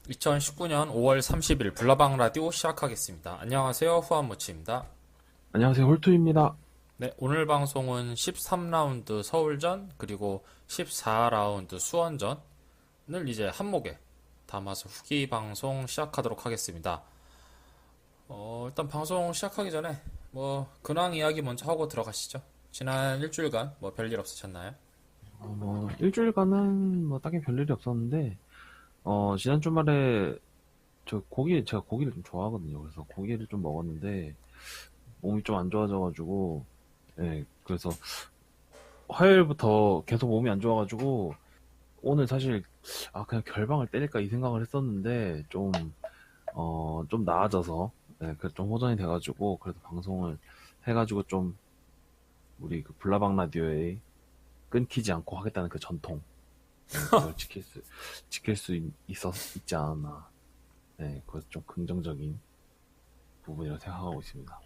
2019년 5월 30일 불나방 라디오 시작하겠습니다. 안녕하세요. 후안모치입니다. 안녕하세요, 홀투입니다. 네, 오늘 방송은 13라운드 서울전 그리고 14라운드 수원전을 이제 한목에 담아서 후기 방송 시작하도록 하겠습니다. 일단 방송 시작하기 전에 근황 이야기 먼저 하고 들어가시죠. 지난 일주일간 별일 없으셨나요? 일주일간은 딱히 별일이 없었는데, 지난 주말에 제가 고기를 좀 좋아하거든요. 그래서 고기를 좀 먹었는데, 몸이 좀 안 좋아져가지고, 예, 그래서 화요일부터 계속 몸이 안 좋아가지고, 오늘 사실, 그냥 결방을 때릴까 이 생각을 했었는데, 좀 나아져서, 예, 좀 호전이 돼가지고, 그래도 방송을 해가지고 좀, 우리 그 불나방 라디오에 끊기지 않고 하겠다는 그 전통, 네, 그걸 지킬 수 있지 않았나. 네, 그것도 좀 긍정적인 부분이라고 생각하고 있습니다.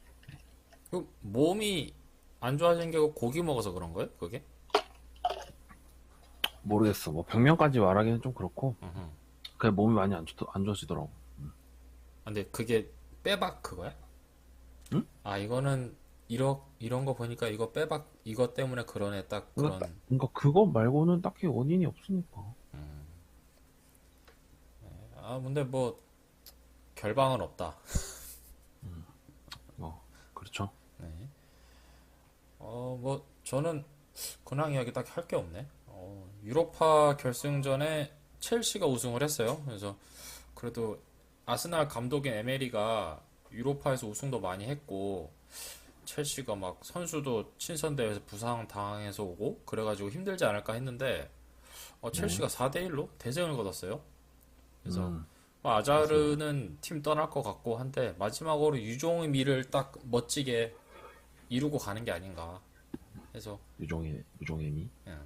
그 몸이 안 좋아진 게 고기 먹어서 그런 거예요? 그게? 모르겠어. 병명까지 말하기는 좀 그렇고, 음. 그냥 몸이 많이 안 좋아지더라고. 근데 그게 빼박 그거야? 응? 이거는 이런 거 보니까 이거 빼박 이거 때문에 그러네 딱 그런. 그러니까 그거 말고는 딱히 원인이 없으니까. 근데 결방은 없다. 그렇죠. 네. 저는 근황 이야기 딱 할 게 없네. 유로파 결승전에 첼시가 우승을 했어요. 그래서 그래도 아스날 감독인 에메리가 유로파에서 우승도 많이 했고 첼시가 막 선수도 친선 대회에서 부상 당해서 오고 그래가지고 힘들지 않을까 했는데 네. 첼시가 4대1로 대승을 거뒀어요. 그래서 음, 맞습니다. 아자르는 팀 떠날 것 같고 한데 마지막으로 유종의 미를 딱 멋지게 이루고 가는 게 아닌가 해서. 유종애미? 예,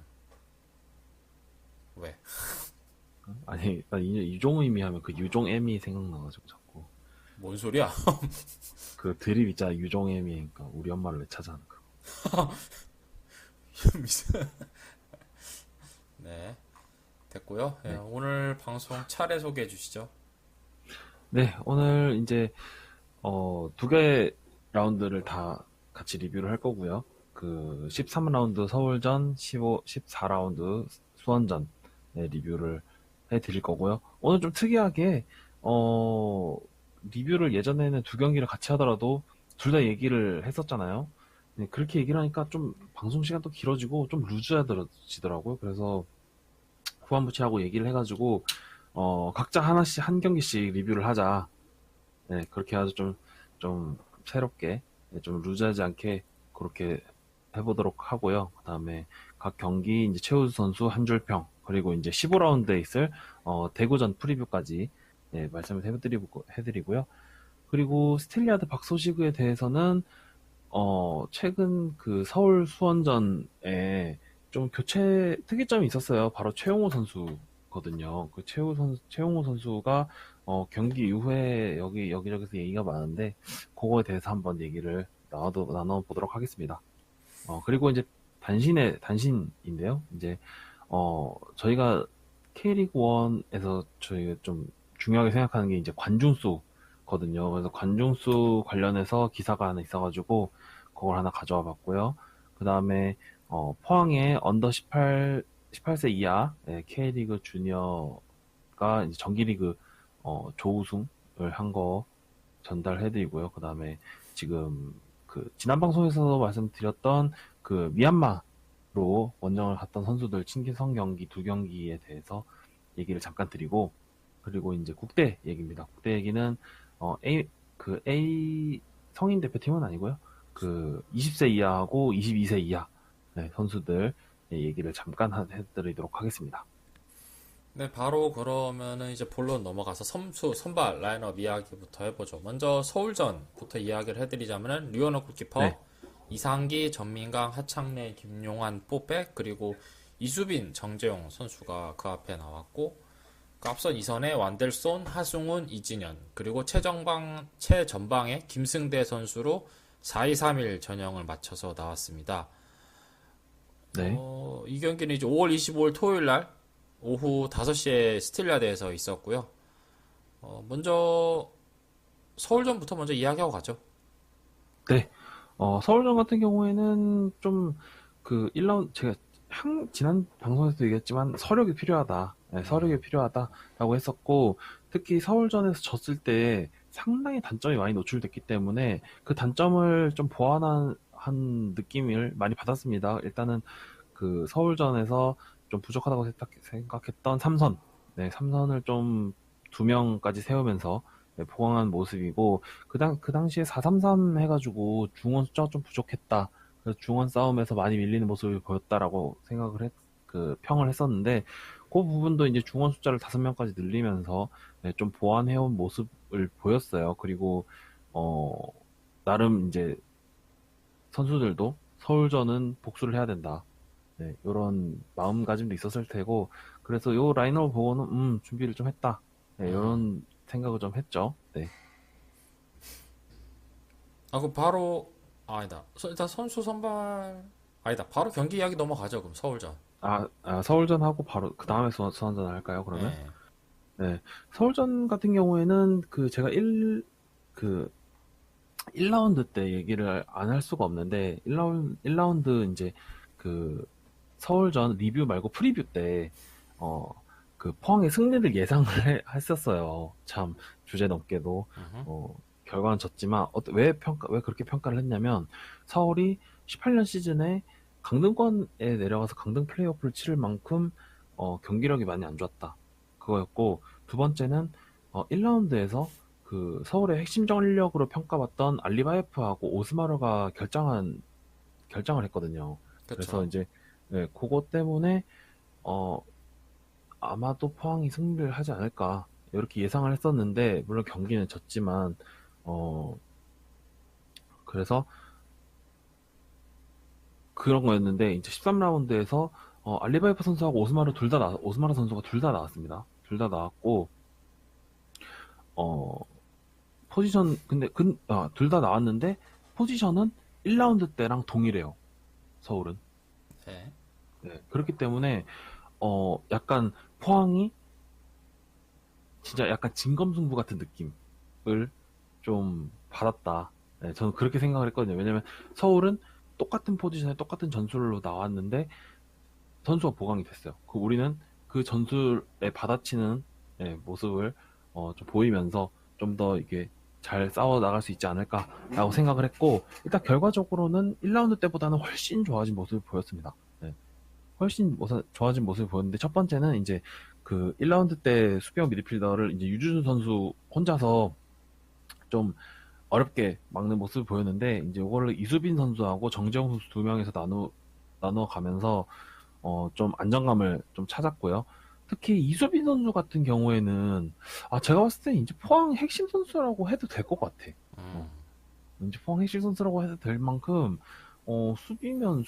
왜? 아니, 나 유종애미 하면 그 유종애미 생각나가지고 자꾸. 뭔 소리야? 그 드립 있잖아, 유종애미. 그러니까 우리 엄마를 왜 찾아하는 거. 네, 됐고요. 예, 네. 오늘 방송 차례 소개해 주시죠. 네, 오늘 이제 두 개 라운드를 다 같이 리뷰를 할 거고요. 그 13라운드 서울전, 14라운드 수원전 리뷰를 해 드릴 거고요. 오늘 좀 특이하게 어, 리뷰를 예전에는 두 경기를 같이 하더라도 둘 다 얘기를 했었잖아요. 네, 그렇게 얘기를 하니까 좀 방송 시간도 길어지고 좀 루즈해지더라고요. 그래서 후반부치하고 얘기를 해가지고 각자 하나씩 한 경기씩 리뷰를 하자. 네, 그렇게 아주 좀 새롭게, 네, 좀 루즈하지 않게 그렇게 해보도록 하고요. 그 다음에 각 경기 이제 최우수 선수 한 줄 평, 그리고 이제 15라운드에 있을 대구전 프리뷰까지 말씀을 해드리고요. 그리고 스틸리아드 박소시그에 대해서는 최근 그 서울 수원전에 좀 교체 특이점이 있었어요. 바로 최용호 선수거든요. 그 최용호 선수가 경기 이후에 여기저기서 얘기가 많은데, 그거에 대해서 한번 얘기를 나눠보도록 하겠습니다. 그리고 이제 단신인데요. 이제, 저희가 K리그 1에서 저희가 좀 중요하게 생각하는 게 이제 관중수거든요. 그래서 관중수 관련해서 기사가 하나 있어가지고, 그걸 하나 가져와 봤고요. 그 다음에, 포항의 언더 18세 이하 K리그 주니어가 이제 정기리그 조우승을 한 거 전달해드리고요. 그 다음에 지금 그 지난 방송에서 말씀드렸던 그 미얀마로 원정을 갔던 선수들 친기성 경기 두 경기에 대해서 얘기를 잠깐 드리고, 그리고 이제 국대 얘기입니다. 국대 얘기는 A 성인 대표팀은 아니고요. 그 20세 이하하고 22세 이하 선수들 얘기를 잠깐 해드리도록 하겠습니다. 네, 바로 그러면은 이제 본론 넘어가서 선발 라인업 이야기부터 해보죠. 먼저 서울전부터 이야기를 해드리자면은 류현우 네, 골키퍼, 이상기, 전민강, 하창래, 김용환, 뽀백, 그리고 이수빈, 정재용 선수가 그 앞에 나왔고, 그 앞선 이선에 완델손, 하승훈, 이진현, 그리고 최전방에 김승대 선수로 4-2-3-1 전형을 맞춰서 나왔습니다. 네, 이 경기는 이제 5월 25일 토요일 날 오후 5시에 스틸리아드에서 있었고요. 먼저 서울전부터 먼저 이야기하고 가죠. 네. 서울전 같은 경우에는 좀 그 1라운드 제가 지난 방송에서도 얘기했지만 서력이 필요하다. 네, 서력이 필요하다라고 했었고 특히 서울전에서 졌을 때 상당히 단점이 많이 노출됐기 때문에 그 단점을 좀 보완한 한 느낌을 많이 받았습니다. 일단은 그 서울전에서 좀 부족하다고 생각했던 삼선, 네, 삼선을 좀 두 명까지 세우면서 네, 보강한 모습이고 그 당시에 4-3-3 해가지고 중원 숫자가 좀 부족했다. 그래서 중원 싸움에서 많이 밀리는 모습을 보였다라고 그 평을 했었는데 그 부분도 이제 중원 숫자를 5명까지 늘리면서 네, 좀 보완해온 모습을 보였어요. 그리고 어 나름 이제 선수들도 서울전은 복수를 해야 된다. 네, 이런 마음가짐도 있었을 테고, 그래서 요 라인업을 보고는, 준비를 좀 했다. 네, 이런 생각을 좀 했죠. 네. 그럼 바로, 아니다. 일단 선수 선발, 아니다. 바로 경기 이야기 넘어가죠. 그럼 서울전. 서울전 하고 바로, 그 다음에 수원전 할까요, 그러면? 예. 네. 서울전 같은 경우에는, 제가 그, 1라운드 때 얘기를 안 할 수가 없는데, 1라운드 이제, 그, 서울전 리뷰 말고 프리뷰 때, 어, 포항의 승리를 예상을 했었어요. 참, 주제 넘게도. 결과는 졌지만, 왜 그렇게 평가를 했냐면, 서울이 18년 시즌에 강등권에 내려가서 강등 플레이오프를 치를 만큼, 경기력이 많이 안 좋았다. 그거였고, 두 번째는, 1라운드에서 서울의 핵심 전력으로 평가받던 알리바예프하고 오스마르가 결장을 했거든요. 그래서 그쵸. 이제 네, 그것 때문에 어 아마도 포항이 승리를 하지 않을까 이렇게 예상을 했었는데 물론 경기는 졌지만 어 그래서 그런 거였는데 이제 13라운드에서 알리바이프 선수하고 오스마르 선수가 둘 다 나왔습니다. 둘 다 나왔고 어 포지션 근데 둘 다 나왔는데 포지션은 1라운드 때랑 동일해요. 서울은. 예. 네, 그렇기 때문에 약간 포항이 진짜 약간 진검승부 같은 느낌을 좀 받았다. 네, 저는 그렇게 생각을 했거든요. 왜냐면 서울은 똑같은 포지션에 똑같은 전술로 나왔는데 선수가 보강이 됐어요. 우리는 그 전술에 받아치는 모습을 좀 보이면서 좀 더 이게 잘 싸워 나갈 수 있지 않을까라고 생각을 했고 일단 결과적으로는 1라운드 때보다는 훨씬 좋아진 모습을 보였습니다. 네. 훨씬 좋아진 모습을 보였는데 첫 번째는 이제 1라운드 때 수비형 미드필더를 이제 유주준 선수 혼자서 좀 어렵게 막는 모습을 보였는데 이제 이거를 이수빈 선수하고 정재영 선수 두 명에서 나누어 가면서 좀 안정감을 좀 찾았고요. 특히 이수빈 선수 같은 경우에는 제가 봤을 때 이제 포항 핵심 선수라고 해도 될 것 같아. 어, 이제 포항 핵심 선수라고 해도 될 만큼 수비면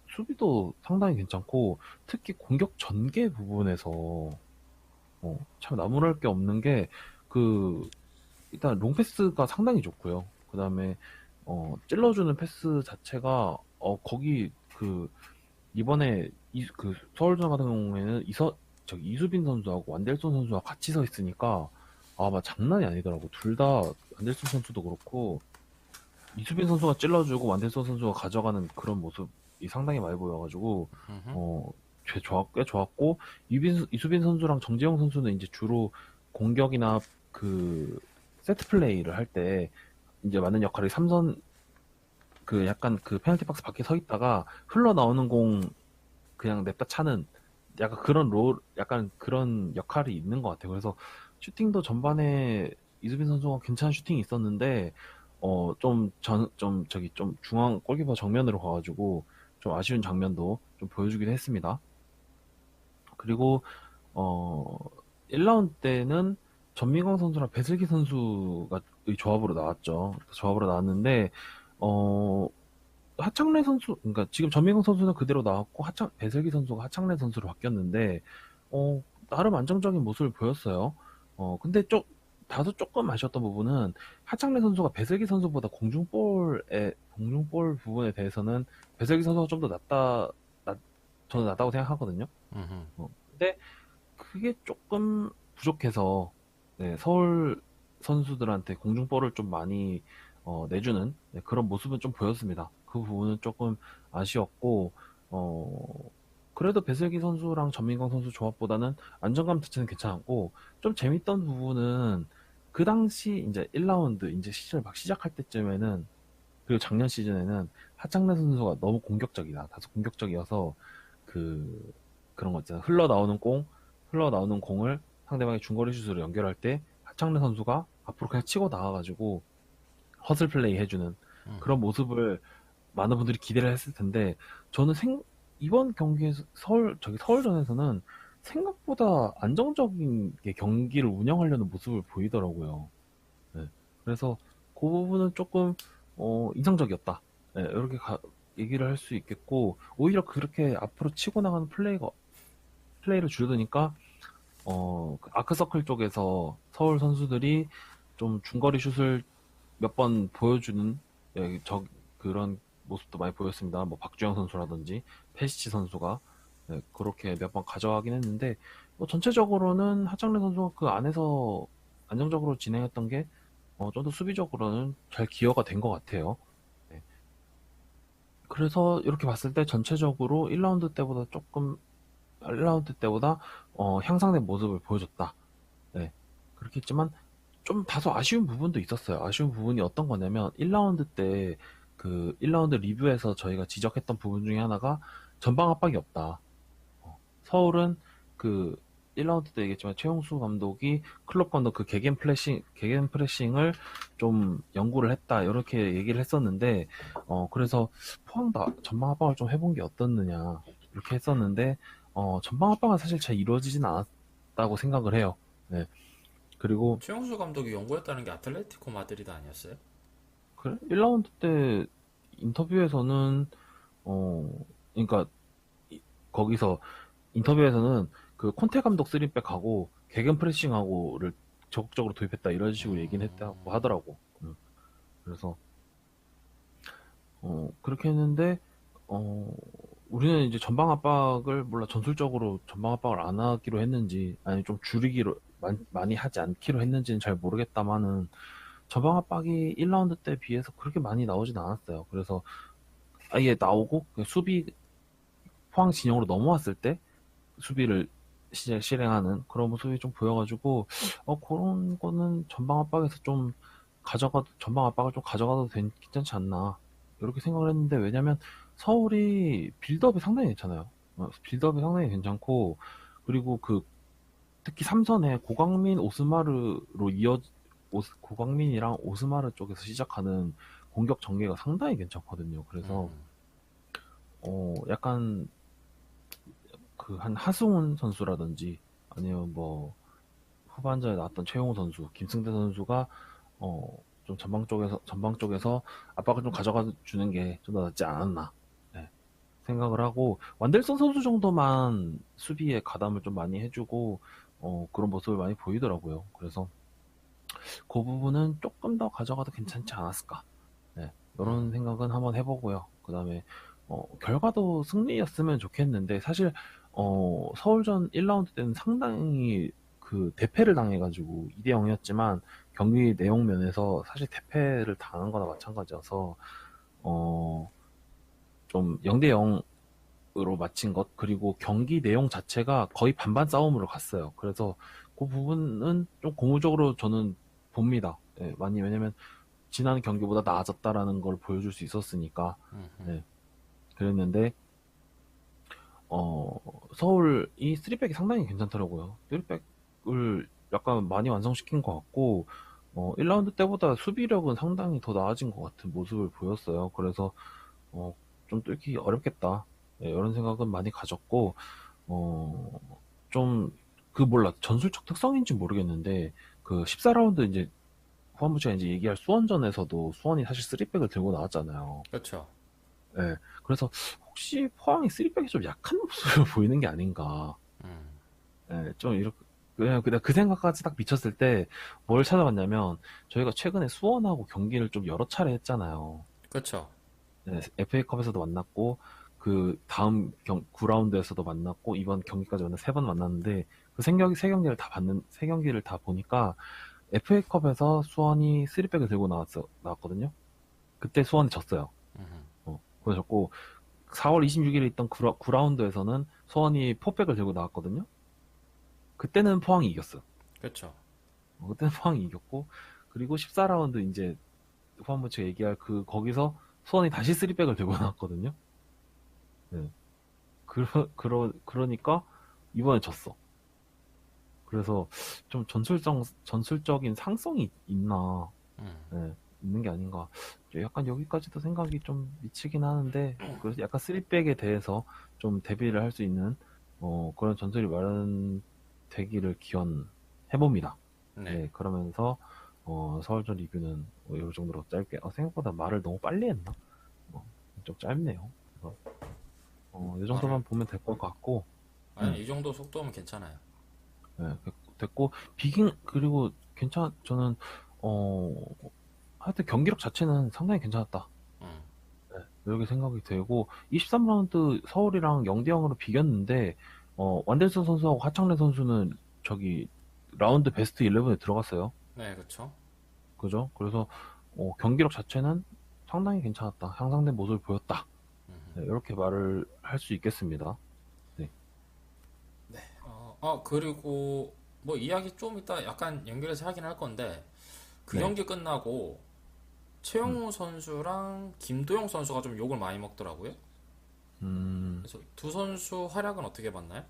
수비도 상당히 괜찮고 특히 공격 전개 부분에서 참 나무랄 게 없는 게 그 일단 롱패스가 상당히 좋고요. 그 다음에 찔러주는 패스 자체가 거기 이번에 서울전 같은 경우에는 이수빈 선수하고 완델손 선수가 같이 서 있으니까 막 장난이 아니더라고. 둘 다 완델손 선수도 그렇고 이수빈 선수가 찔러주고 완델손 선수가 가져가는 그런 모습이 상당히 많이 보여가지고 꽤 좋았고 이수빈 선수랑 정재영 선수는 이제 주로 공격이나 세트 플레이를 할 때 이제 많은 역할이 삼선 약간 페널티 박스 밖에 서 있다가 흘러나오는 공 그냥 냅다 차는 약간 그런 역할이 있는 것 같아요. 그래서 슈팅도 전반에 이수빈 선수가 괜찮은 슈팅이 있었는데, 좀 중앙 골키퍼 정면으로 가가지고 좀 아쉬운 장면도 좀 보여주긴 했습니다. 그리고, 어, 1라운드 때는 전민광 선수랑 배슬기 선수가 의 조합으로 나왔죠. 조합으로 나왔는데, 어, 하창래 선수, 그러니까 지금 전민경 선수는 그대로 나왔고 배슬기 선수가 하창래 선수로 바뀌었는데, 나름 안정적인 모습을 보였어요. 근데 다소 조금 아쉬웠던 부분은 하창래 선수가 배슬기 선수보다 공중볼 부분에 대해서는 배슬기 선수가 좀 더 저는 낫다고 생각하거든요. 근데 그게 조금 부족해서 네, 서울 선수들한테 공중볼을 좀 많이 내주는 네, 그런 모습은 좀 보였습니다. 그 부분은 조금 아쉬웠고 그래도 배슬기 선수랑 전민광 선수 조합보다는 안정감 자체는 괜찮았고 좀 재밌던 부분은 그 당시 이제 1라운드 이제 시즌을 막 시작할 때쯤에는 그리고 작년 시즌에는 하창래 선수가 너무 공격적이다. 다소 공격적이어서 그 그런 거 있잖아. 흘러나오는 공을 상대방의 중거리 슛으로 연결할 때 하창래 선수가 앞으로 그냥 치고 나가가지고 허슬 플레이 해주는 그런 모습을 많은 분들이 기대를 했을 텐데 저는 이번 경기에서 서울전에서는 생각보다 안정적인 게 경기를 운영하려는 모습을 보이더라고요. 네. 그래서 그 부분은 조금 인상적이었다. 네, 이렇게 얘기를 할 수 있겠고 오히려 그렇게 앞으로 치고 나가는 플레이를 줄여두니까 그 아크서클 쪽에서 서울 선수들이 좀 중거리 슛을 몇 번 보여주는 예, 그런 모습도 많이 보였습니다. 뭐 박주영 선수라든지 페시치 선수가 예, 그렇게 몇 번 가져가긴 했는데 뭐 전체적으로는 하창래 선수가 그 안에서 안정적으로 진행했던 게 좀 더 수비적으로는 잘 기여가 된 것 같아요. 네. 그래서 이렇게 봤을 때 전체적으로 1라운드 때보다 향상된 모습을 보여줬다. 네. 그렇게 했지만 좀 다소 아쉬운 부분도 있었어요. 아쉬운 부분이 어떤 거냐면 1라운드 때 그 1라운드 리뷰에서 저희가 지적했던 부분 중에 하나가 전방 압박이 없다. 서울은 그 1라운드 때 얘기했지만 최용수 감독이 클럽 감독 그 개겐 프레싱을 좀 연구를 했다. 이렇게 얘기를 했었는데 그래서 포항도 전방 압박을 좀 해본 게 어떻느냐. 이렇게 했었는데 전방 압박은 사실 잘 이루어지진 않았다고 생각을 해요. 네. 그리고 최용수 감독이 연구했다는 게 아틀레티코 마드리드 아니었어요? 그래? 1라운드 때 인터뷰에서는 그러니까 거기서 인터뷰에서는 그 콘테 감독 3백하고 개근 프레싱하고를 적극적으로 도입했다 이런 식으로 얘기는 했다고 하더라고. 그래서 그렇게 했는데 우리는 이제 전방 압박을 몰라 전술적으로 전방 압박을 안 하기로 했는지 아니 좀 줄이기로 많이 하지 않기로 했는지는 잘 모르겠다만은 전방 압박이 1라운드 때 비해서 그렇게 많이 나오진 않았어요. 그래서 아예 나오고 수비 포항 진영으로 넘어왔을 때 수비를 실행하는 그런 모습이 좀 보여가지고 그런 거는 전방 압박에서 좀 전방 압박을 좀 가져가도 괜찮지 않나 이렇게 생각을 했는데 왜냐면 서울이 빌드업이 상당히 괜찮아요. 빌드업이 상당히 괜찮고 그리고 그 특히 삼선에 고강민이랑 오스마르 쪽에서 시작하는 공격 전개가 상당히 괜찮거든요. 그래서 약간 그 한 하승훈 선수라든지 아니면 뭐 후반전에 나왔던 최용호 선수, 김승대 선수가 좀 전방 쪽에서 압박을 좀 가져가 주는 게 좀 더 낫지 않았나 네, 생각을 하고 완델선 선수 정도만 수비에 가담을 좀 많이 해주고 그런 모습을 많이 보이더라고요. 그래서 그 부분은 조금 더 가져가도 괜찮지 않았을까. 네, 이런 생각은 한번 해보고요. 그 다음에 결과도 승리였으면 좋겠는데 사실 서울전 1라운드 때는 상당히 그 대패를 당해가지고 2대 0이었지만 경기 내용 면에서 사실 대패를 당한 거나 마찬가지여서 좀 0대 0으로 마친 것 그리고 경기 내용 자체가 거의 반반 싸움으로 갔어요. 그래서 그 부분은 좀 고무적으로 저는 봅니다. 예, 많이 왜냐면 지난 경기보다 나아졌다라는 걸 보여줄 수 있었으니까 네, 그랬는데 서울이 3백이 상당히 괜찮더라고요. 3백을 약간 많이 완성시킨 것 같고 1라운드 때보다 수비력은 상당히 더 나아진 것 같은 모습을 보였어요. 그래서 좀 뚫기 어렵겠다 네, 이런 생각은 많이 가졌고 좀 그 몰라 전술적 특성인지 모르겠는데 그 14라운드 이제 후반부 시간 이제 얘기할 수원전에서도 수원이 사실 3백을 들고 나왔잖아요. 그렇죠. 네, 그래서 혹시 포항이 3백이 좀 약한 모습을 보이는 게 아닌가. 네, 좀 이렇게 그냥 그 생각까지 딱 미쳤을 때 뭘 찾아봤냐면 저희가 최근에 수원하고 경기를 좀 여러 차례 했잖아요. 그렇죠. 네, FA컵에서도 만났고 그 다음 9라운드에서도 만났고 이번 경기까지 만나 3번 만났는데 그 세 경기를 다 보니까 FA컵에서 수원이 3백을 들고 나왔거든요. 그때 수원이 졌어요. 음, 그러셨고 4월 26일에 있던 9라운드에서는 수원이 4백을 들고 나왔거든요. 그때는 포항이 이겼어. 그렇죠. 그때는 포항이 이겼고 그리고 14라운드 이제 후반부터 얘기할 거기서 수원이 다시 3백을 들고 나왔거든요. 네. 그러니까 이번에 졌어. 그래서 좀 전술적인 상성이 있나, 음, 네, 있는 게 아닌가. 약간 여기까지도 생각이 좀 미치긴 하는데, 그래서 약간 3백에 대해서 좀 대비를 할 수 있는, 그런 전술이 마련되기를 기원해봅니다. 네. 네, 그러면서, 서울전 리뷰는 이 정도로 짧게, 생각보다 말을 너무 빨리 했나? 어, 좀 짧네요. 그래서, 이 말을 정도만 보면 될 것 같고, 아니 이 정도 속도면 괜찮아요. 네, 됐고 그리고 저는 어 하여튼 경기력 자체는 상당히 괜찮았다. 음, 네, 이렇게 생각이 되고 23라운드 서울이랑 0대 0으로 비겼는데 완델슨 선수하고 하창래 선수는 저기 라운드 베스트 11에 들어갔어요. 네, 그렇죠. 그죠? 그래서 경기력 자체는 상당히 괜찮았다. 향상된 모습을 보였다. 네, 이렇게 말을 할 수 있겠습니다. 네. 그리고 뭐 이야기 좀 이따 약간 연결해서 하긴 할 건데 그 네. 경기 끝나고 음. 최영우 선수랑 김도영 선수가 좀 욕을 많이 먹더라고요. 음. 그래서 두 선수 활약은 어떻게 봤나요?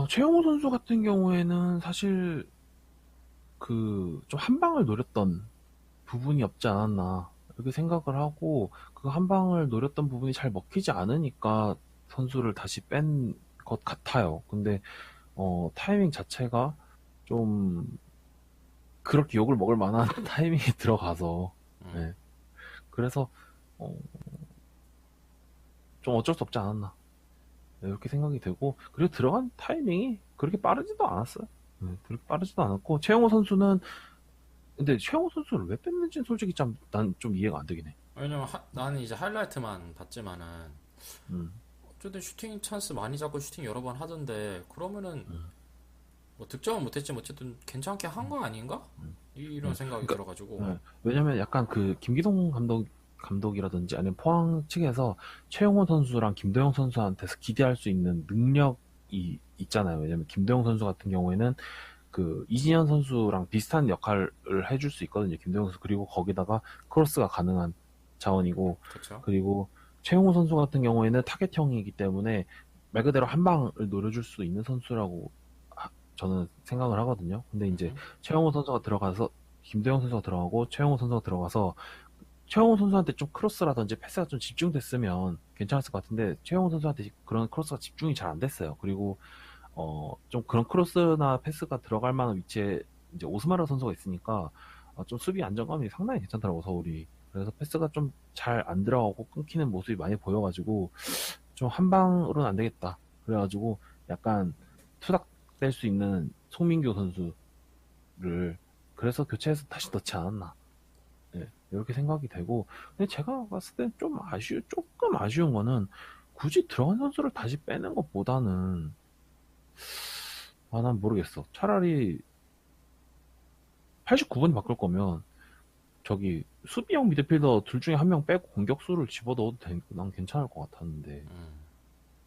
최영호 선수 같은 경우에는 사실 좀 한 방을 노렸던 부분이 없지 않았나 이렇게 생각을 하고 그 한 방을 노렸던 부분이 잘 먹히지 않으니까 선수를 다시 뺀 것 같아요. 근데 타이밍 자체가 좀 그렇게 욕을 먹을 만한 타이밍이 들어가서 네. 그래서 어, 좀 어쩔 수 없지 않았나 네, 이렇게 생각이 되고 그리고 들어간 타이밍이 그렇게 빠르지도 않았어요. 네, 그렇게 빠르지도 않았고 최영호 선수는 근데 최영호 선수를 왜 뺐는지는 솔직히 난 좀 이해가 안 되긴 해. 왜냐면 나는 이제 하이라이트만 봤지만은 음, 어쨌든 슈팅 찬스 많이 잡고 슈팅 여러 번 하던데 그러면은 뭐 득점은 못했지만 어쨌든 괜찮게 한 거 아닌가? 이런 생각이 그러니까 들어가지고 왜냐면 약간 그 김기동 감독이라든지 아니면 포항 측에서 최용호 선수랑 김도영 선수한테서 기대할 수 있는 능력이 있잖아요. 왜냐면 김도영 선수 같은 경우에는 그 이진현 선수랑 비슷한 역할을 해줄 수 있거든요. 김도영 선수 그리고 거기다가 크로스가 가능한 자원이고 그쵸? 그리고 최용호 선수 같은 경우에는 타겟형이기 때문에 말 그대로 한 방을 노려줄 수 있는 선수라고 저는 생각을 하거든요. 근데 이제 최용호 선수가 들어가서 김도영 선수가 들어가고 최용호 선수가 들어가서 최용호 선수한테 좀 크로스라든지 패스가 좀 집중됐으면 괜찮았을 것 같은데 최용호 선수한테 그런 크로스가 집중이 잘 안 됐어요. 그리고 좀 그런 크로스나 패스가 들어갈 만한 위치에 이제 오스마르 선수가 있으니까 좀 수비 안정감이 상당히 괜찮더라고 서울이. 그래서 패스가 좀 잘 안 들어가고 끊기는 모습이 많이 보여가지고 좀 한 방으로는 안 되겠다. 그래가지고 약간 투닥될 수 있는 송민규 선수를 그래서 교체해서 다시 넣지 않았나. 네, 이렇게 생각이 되고 근데 제가 봤을 때 좀 조금 아쉬운 거는 굳이 들어간 선수를 다시 빼는 것보다는 난 모르겠어. 차라리 89번 바꿀 거면 저기 수비형 미드필더 둘 중에 한 명 빼고 공격수를 집어넣어도 난 괜찮을 것 같았는데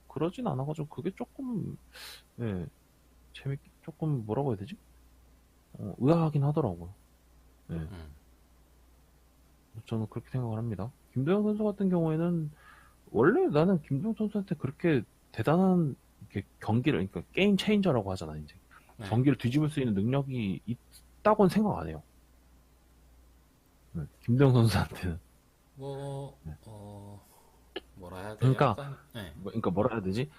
그러진 않아가지고 그게 조금 예, 조금 뭐라고 해야 되지? 의아하긴 하더라고요. 예, 저는 그렇게 생각을 합니다. 김도영 선수 같은 경우에는 원래 나는 김도영 선수한테 그렇게 대단한 이렇게 그러니까 게임 체인저라고 하잖아, 이제. 네. 경기를 뒤집을 수 있는 능력이 있다고는 생각 안 해요. 네, 김도영 선수한테는. 뭐, 네. 뭐라 해야 돼? 그러니까, 약간, 네. 그러니까 뭐라 해야 되지?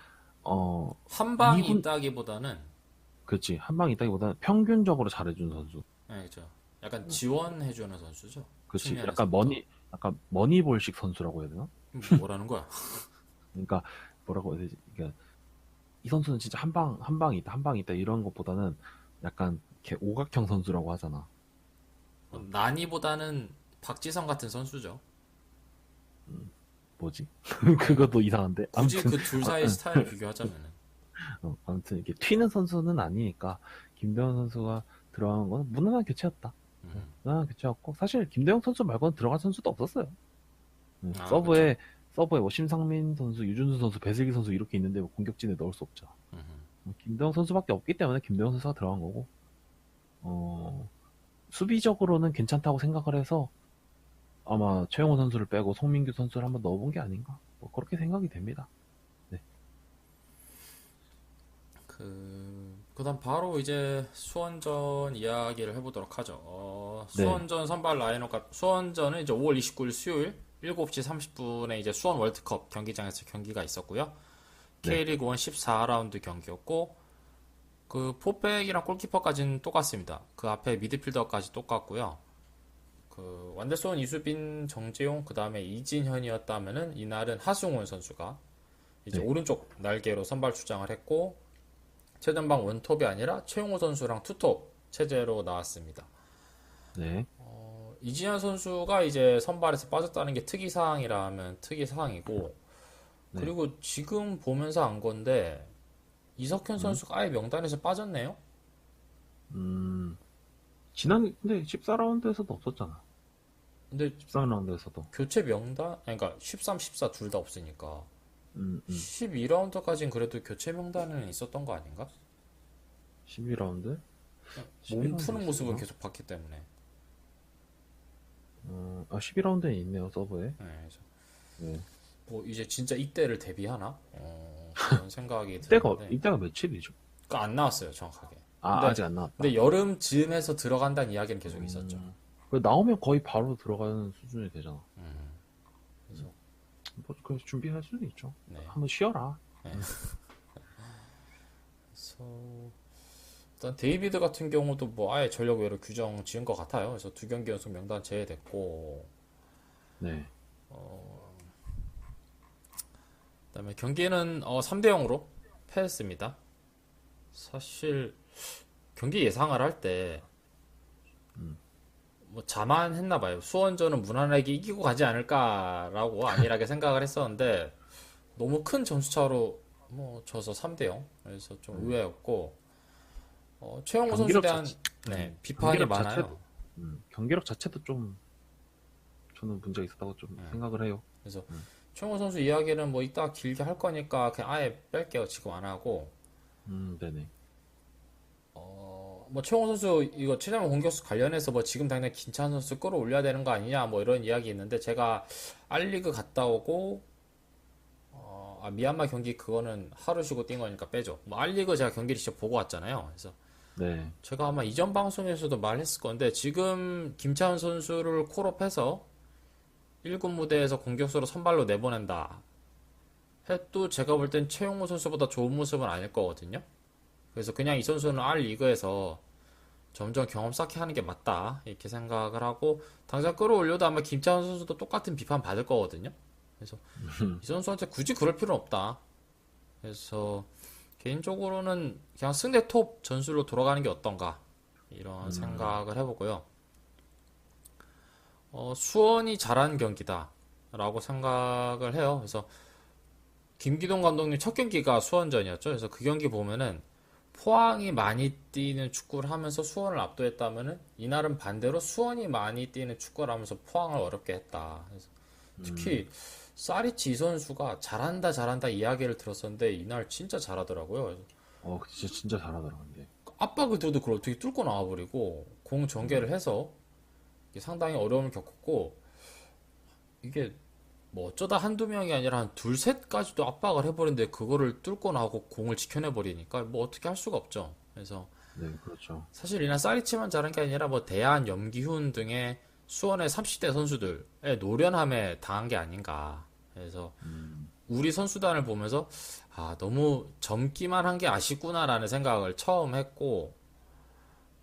어, 한 방이 2군, 있다기보다는, 그렇지. 한 방이 있다기보다는 평균적으로 잘해준 선수. 네, 그죠. 약간 지원해주는 선수죠. 그렇지. 측면에서부터. 약간 머니볼식 선수라고 해야 되나? 뭐라는 거야? 그러니까, 뭐라고 해야 되지? 그러니까, 이 선수는 진짜 한 방이 있다, 한 방이 있다, 이런 것보다는 약간, 이렇게 오각형 선수라고 하잖아. 난이보다는 박지성 같은 선수죠. 뭐지? 그것도 이상한데. 굳이 아무튼 그 둘 사이 스타일을 비교하자면은. 아무튼 이렇게 튀는 선수는 아니니까 김대현 선수가 들어간 건 무난한 교체였다. 음. 무난한 교체였고 사실 김대영 선수 말고는 들어갈 선수도 없었어요. 아, 그쵸. 서브에 뭐 심상민 선수, 유준수 선수, 배슬기 선수 이렇게 있는데 뭐 공격진에 넣을 수 없죠. 음. 김대영 선수밖에 없기 때문에 김대영 선수가 들어간 거고 수비적으로는 괜찮다고 생각을 해서 아마 최영호 선수를 빼고 송민규 선수를 한번 넣어본 게 아닌가 뭐 그렇게 생각이 됩니다. 네, 그다음 바로 이제 수원전 이야기를 해보도록 하죠. 네, 수원전 선발 라인업과 수원전은 이제 5월 29일 수요일 7시 30분에 이제 수원 월드컵 경기장에서 경기가 있었고요. 네, K리그 1 14라운드 경기였고 그 포백이랑 골키퍼까지는 똑같습니다. 그 앞에 미드필더까지 똑같고요. 그 완델손, 이수빈, 정재용, 그 다음에 이진현이었다면은 이날은 하승훈 선수가 이제 네, 오른쪽 날개로 선발 출장을 했고 최전방 원톱이 아니라 최용호 선수랑 투톱 체제로 나왔습니다. 네, 이진현 선수가 이제 선발에서 빠졌다는 게 특이사항이라면 특이사항이고 네. 그리고 지금 보면서 안 건데 이석현 음, 선수가 아예 명단에서 빠졌네요. 음, 근데 14라운드에서도 없었잖아. 근데 13라운드에서도. 교체 명단, 아니, 그러니까 13, 14 둘 다 없으니까 12라운드? 12라운드까지는 그래도 교체 명단은 있었던 거 아닌가? 12라운드? 몸 12라운드 푸는 모습은 있었나? 계속 봤기 때문에. 12라운드에 있네요, 서버에. 네, 그래서 네. 뭐 이제 진짜 이때를 대비하나? 그런 생각이 드는데. 이때가 며칠이죠? 그러니까 안 나왔어요, 정확하게. 아, 근데 아직 안 나왔다. 근데 여름 즈음에서 들어간다는 이야기는 계속 있었죠. 음, 나오면 거의 바로 들어가는 수준이 되잖아. 그래서 뭐, 그래서 준비할 수도 있죠. 네. 한번 쉬어라. 그래서 일단 데이비드 같은 경우도 뭐 아예 전력 외로 규정 지은 것 같아요. 그래서 두 경기 연속 명단 제외됐고, 네. 그다음에 경기는 3대 0으로 패했습니다. 사실 경기 예상을 할 때 뭐 자만했나 봐요. 수원전은 무난하게 이기고 가지 않을까라고 안일하게 생각을 했었는데 너무 큰 점수차로 뭐 져서 3대 0. 그래서 좀 의외였고 최영호 선수에 경기력 대한 자체, 네, 비판이 경기력 자체도, 많아요. 경기력 자체도 좀, 저는 문제가 있었다고 좀 생각을 해요. 그래서 최영호 선수 이야기는 뭐 이따 길게 할 거니까 그냥 아예 뺄게요. 지금 안 하고 네네. 뭐 최홍호 선수 이거 최장원 공격수 관련해서 뭐 지금 당장 김찬 선수 끌어올려야 되는 거 아니냐 뭐 이런 이야기 있는데 제가 알리그 갔다 오고 미얀마 경기 그거는 하루 쉬고 뛴 거니까 빼죠. 뭐 알리그 제가 경기를 직접 보고 왔잖아요. 그래서 네. 제가 아마 이전 방송에서도 말했을 건데 지금 김찬 선수를 콜업해서 1군 무대에서 공격수로 선발로 내보낸다 해도 제가 볼 땐 최용호 선수보다 좋은 모습은 아닐 거거든요. 그래서 그냥 이 선수는 R 리그에서 점점 경험 쌓게 하는 게 맞다 이렇게 생각을 하고 당장 끌어올려도 아마 김찬원 선수도 똑같은 비판 받을 거거든요. 그래서 이 선수한테 굳이 그럴 필요는 없다. 그래서 개인적으로는 그냥 승대 톱 전술로 돌아가는 게 어떤가 이런 생각을 해보고요. 수원이 잘한 경기다라고 생각을 해요. 그래서 김기동 감독님 첫 경기가 수원전이었죠. 그래서 그 경기 보면은 포항이 많이 뛰는 축구를 하면서 수원을 압도했다면은 이날은 반대로 수원이 많이 뛰는 축구를 하면서 포항을 어렵게 했다. 그래서 특히 사리치 이 선수가 잘한다 잘한다 이야기를 들었었는데 이날 진짜 잘하더라고요. 그래서 진짜 잘하더라, 근데. 압박을 들어도 그걸 어떻게 뚫고 나와버리고 공 전개를 해서 이게 상당히 어려움을 겪었고 이게 뭐 어쩌다 한두 명이 아니라 한 둘, 셋까지도 압박을 해버리는데 그거를 뚫고 나오고 공을 지켜내버리니까 뭐 어떻게 할 수가 없죠. 그래서 네, 그렇죠. 사실 이날 사리치만 잘한 게 아니라 뭐 대한, 염기훈 등의 수원의 30대 선수들의 노련함에 당한 게 아닌가. 그래서 우리 선수단을 보면서 너무 젊기만 한 게 아쉽구나라는 생각을 처음 했고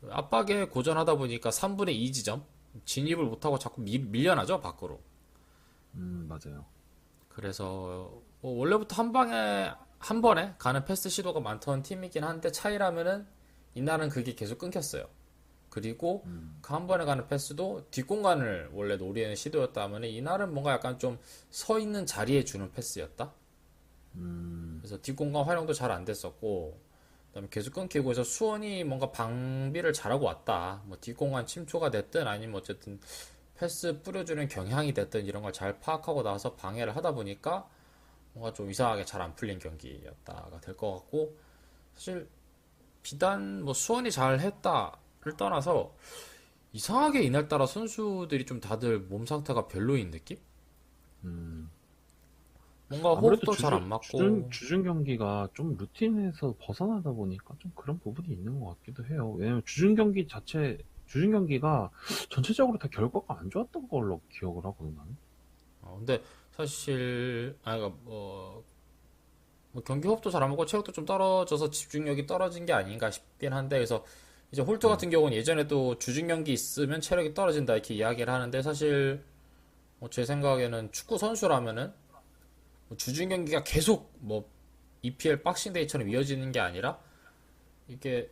압박에 고전하다 보니까 3분의 2 지점 진입을 못하고 자꾸 밀려나죠 밖으로. 맞아요. 그래서 뭐 원래부터 한 방에 한 번에 가는 패스 시도가 많던 팀이긴 한데 차이라면은 이날은 그게 계속 끊겼어요. 그리고 그 한 번에 가는 패스도 뒷공간을 원래 노리는 시도였다면 이날은 뭔가 약간 좀 서 있는 자리에 주는 패스였다. 그래서 뒷공간 활용도 잘 안 됐었고, 그다음에 계속 끊기고 해서 수원이 뭔가 방비를 잘하고 왔다. 뭐 뒷공간 침투가 됐든 아니면 어쨌든 패스 뿌려주는 경향이 됐든 이런 걸 잘 파악하고 나서 방해를 하다 보니까 뭔가 좀 이상하게 잘 안 풀린 경기였다가 될 것 같고, 사실 비단 뭐 수원이 잘 했다를 떠나서 이상하게 이날따라 선수들이 좀 다들 몸 상태가 별로인 느낌? 뭔가 아무래도 호흡도 잘 안 맞고. 주중 경기가 좀 루틴에서 벗어나다 보니까 좀 그런 부분이 있는 것 같기도 해요. 왜냐면 주중 경기가 전체적으로 다 결과가 안 좋았던 걸로 기억을 하거든, 나는. 근데 사실 그러니까 뭐 경기 호흡도 잘 안 맞고 체력도 좀 떨어져서 집중력이 떨어진 게 아닌가 싶긴 한데, 그래서 이제 홀트 같은 경우는 예전에도 주중 경기 있으면 체력이 떨어진다 이렇게 이야기를 하는데, 사실 뭐제 생각에는 축구 선수라면은 뭐 주중 경기가 계속 뭐 EPL 박싱데이처럼 이어지는 게 아니라 이게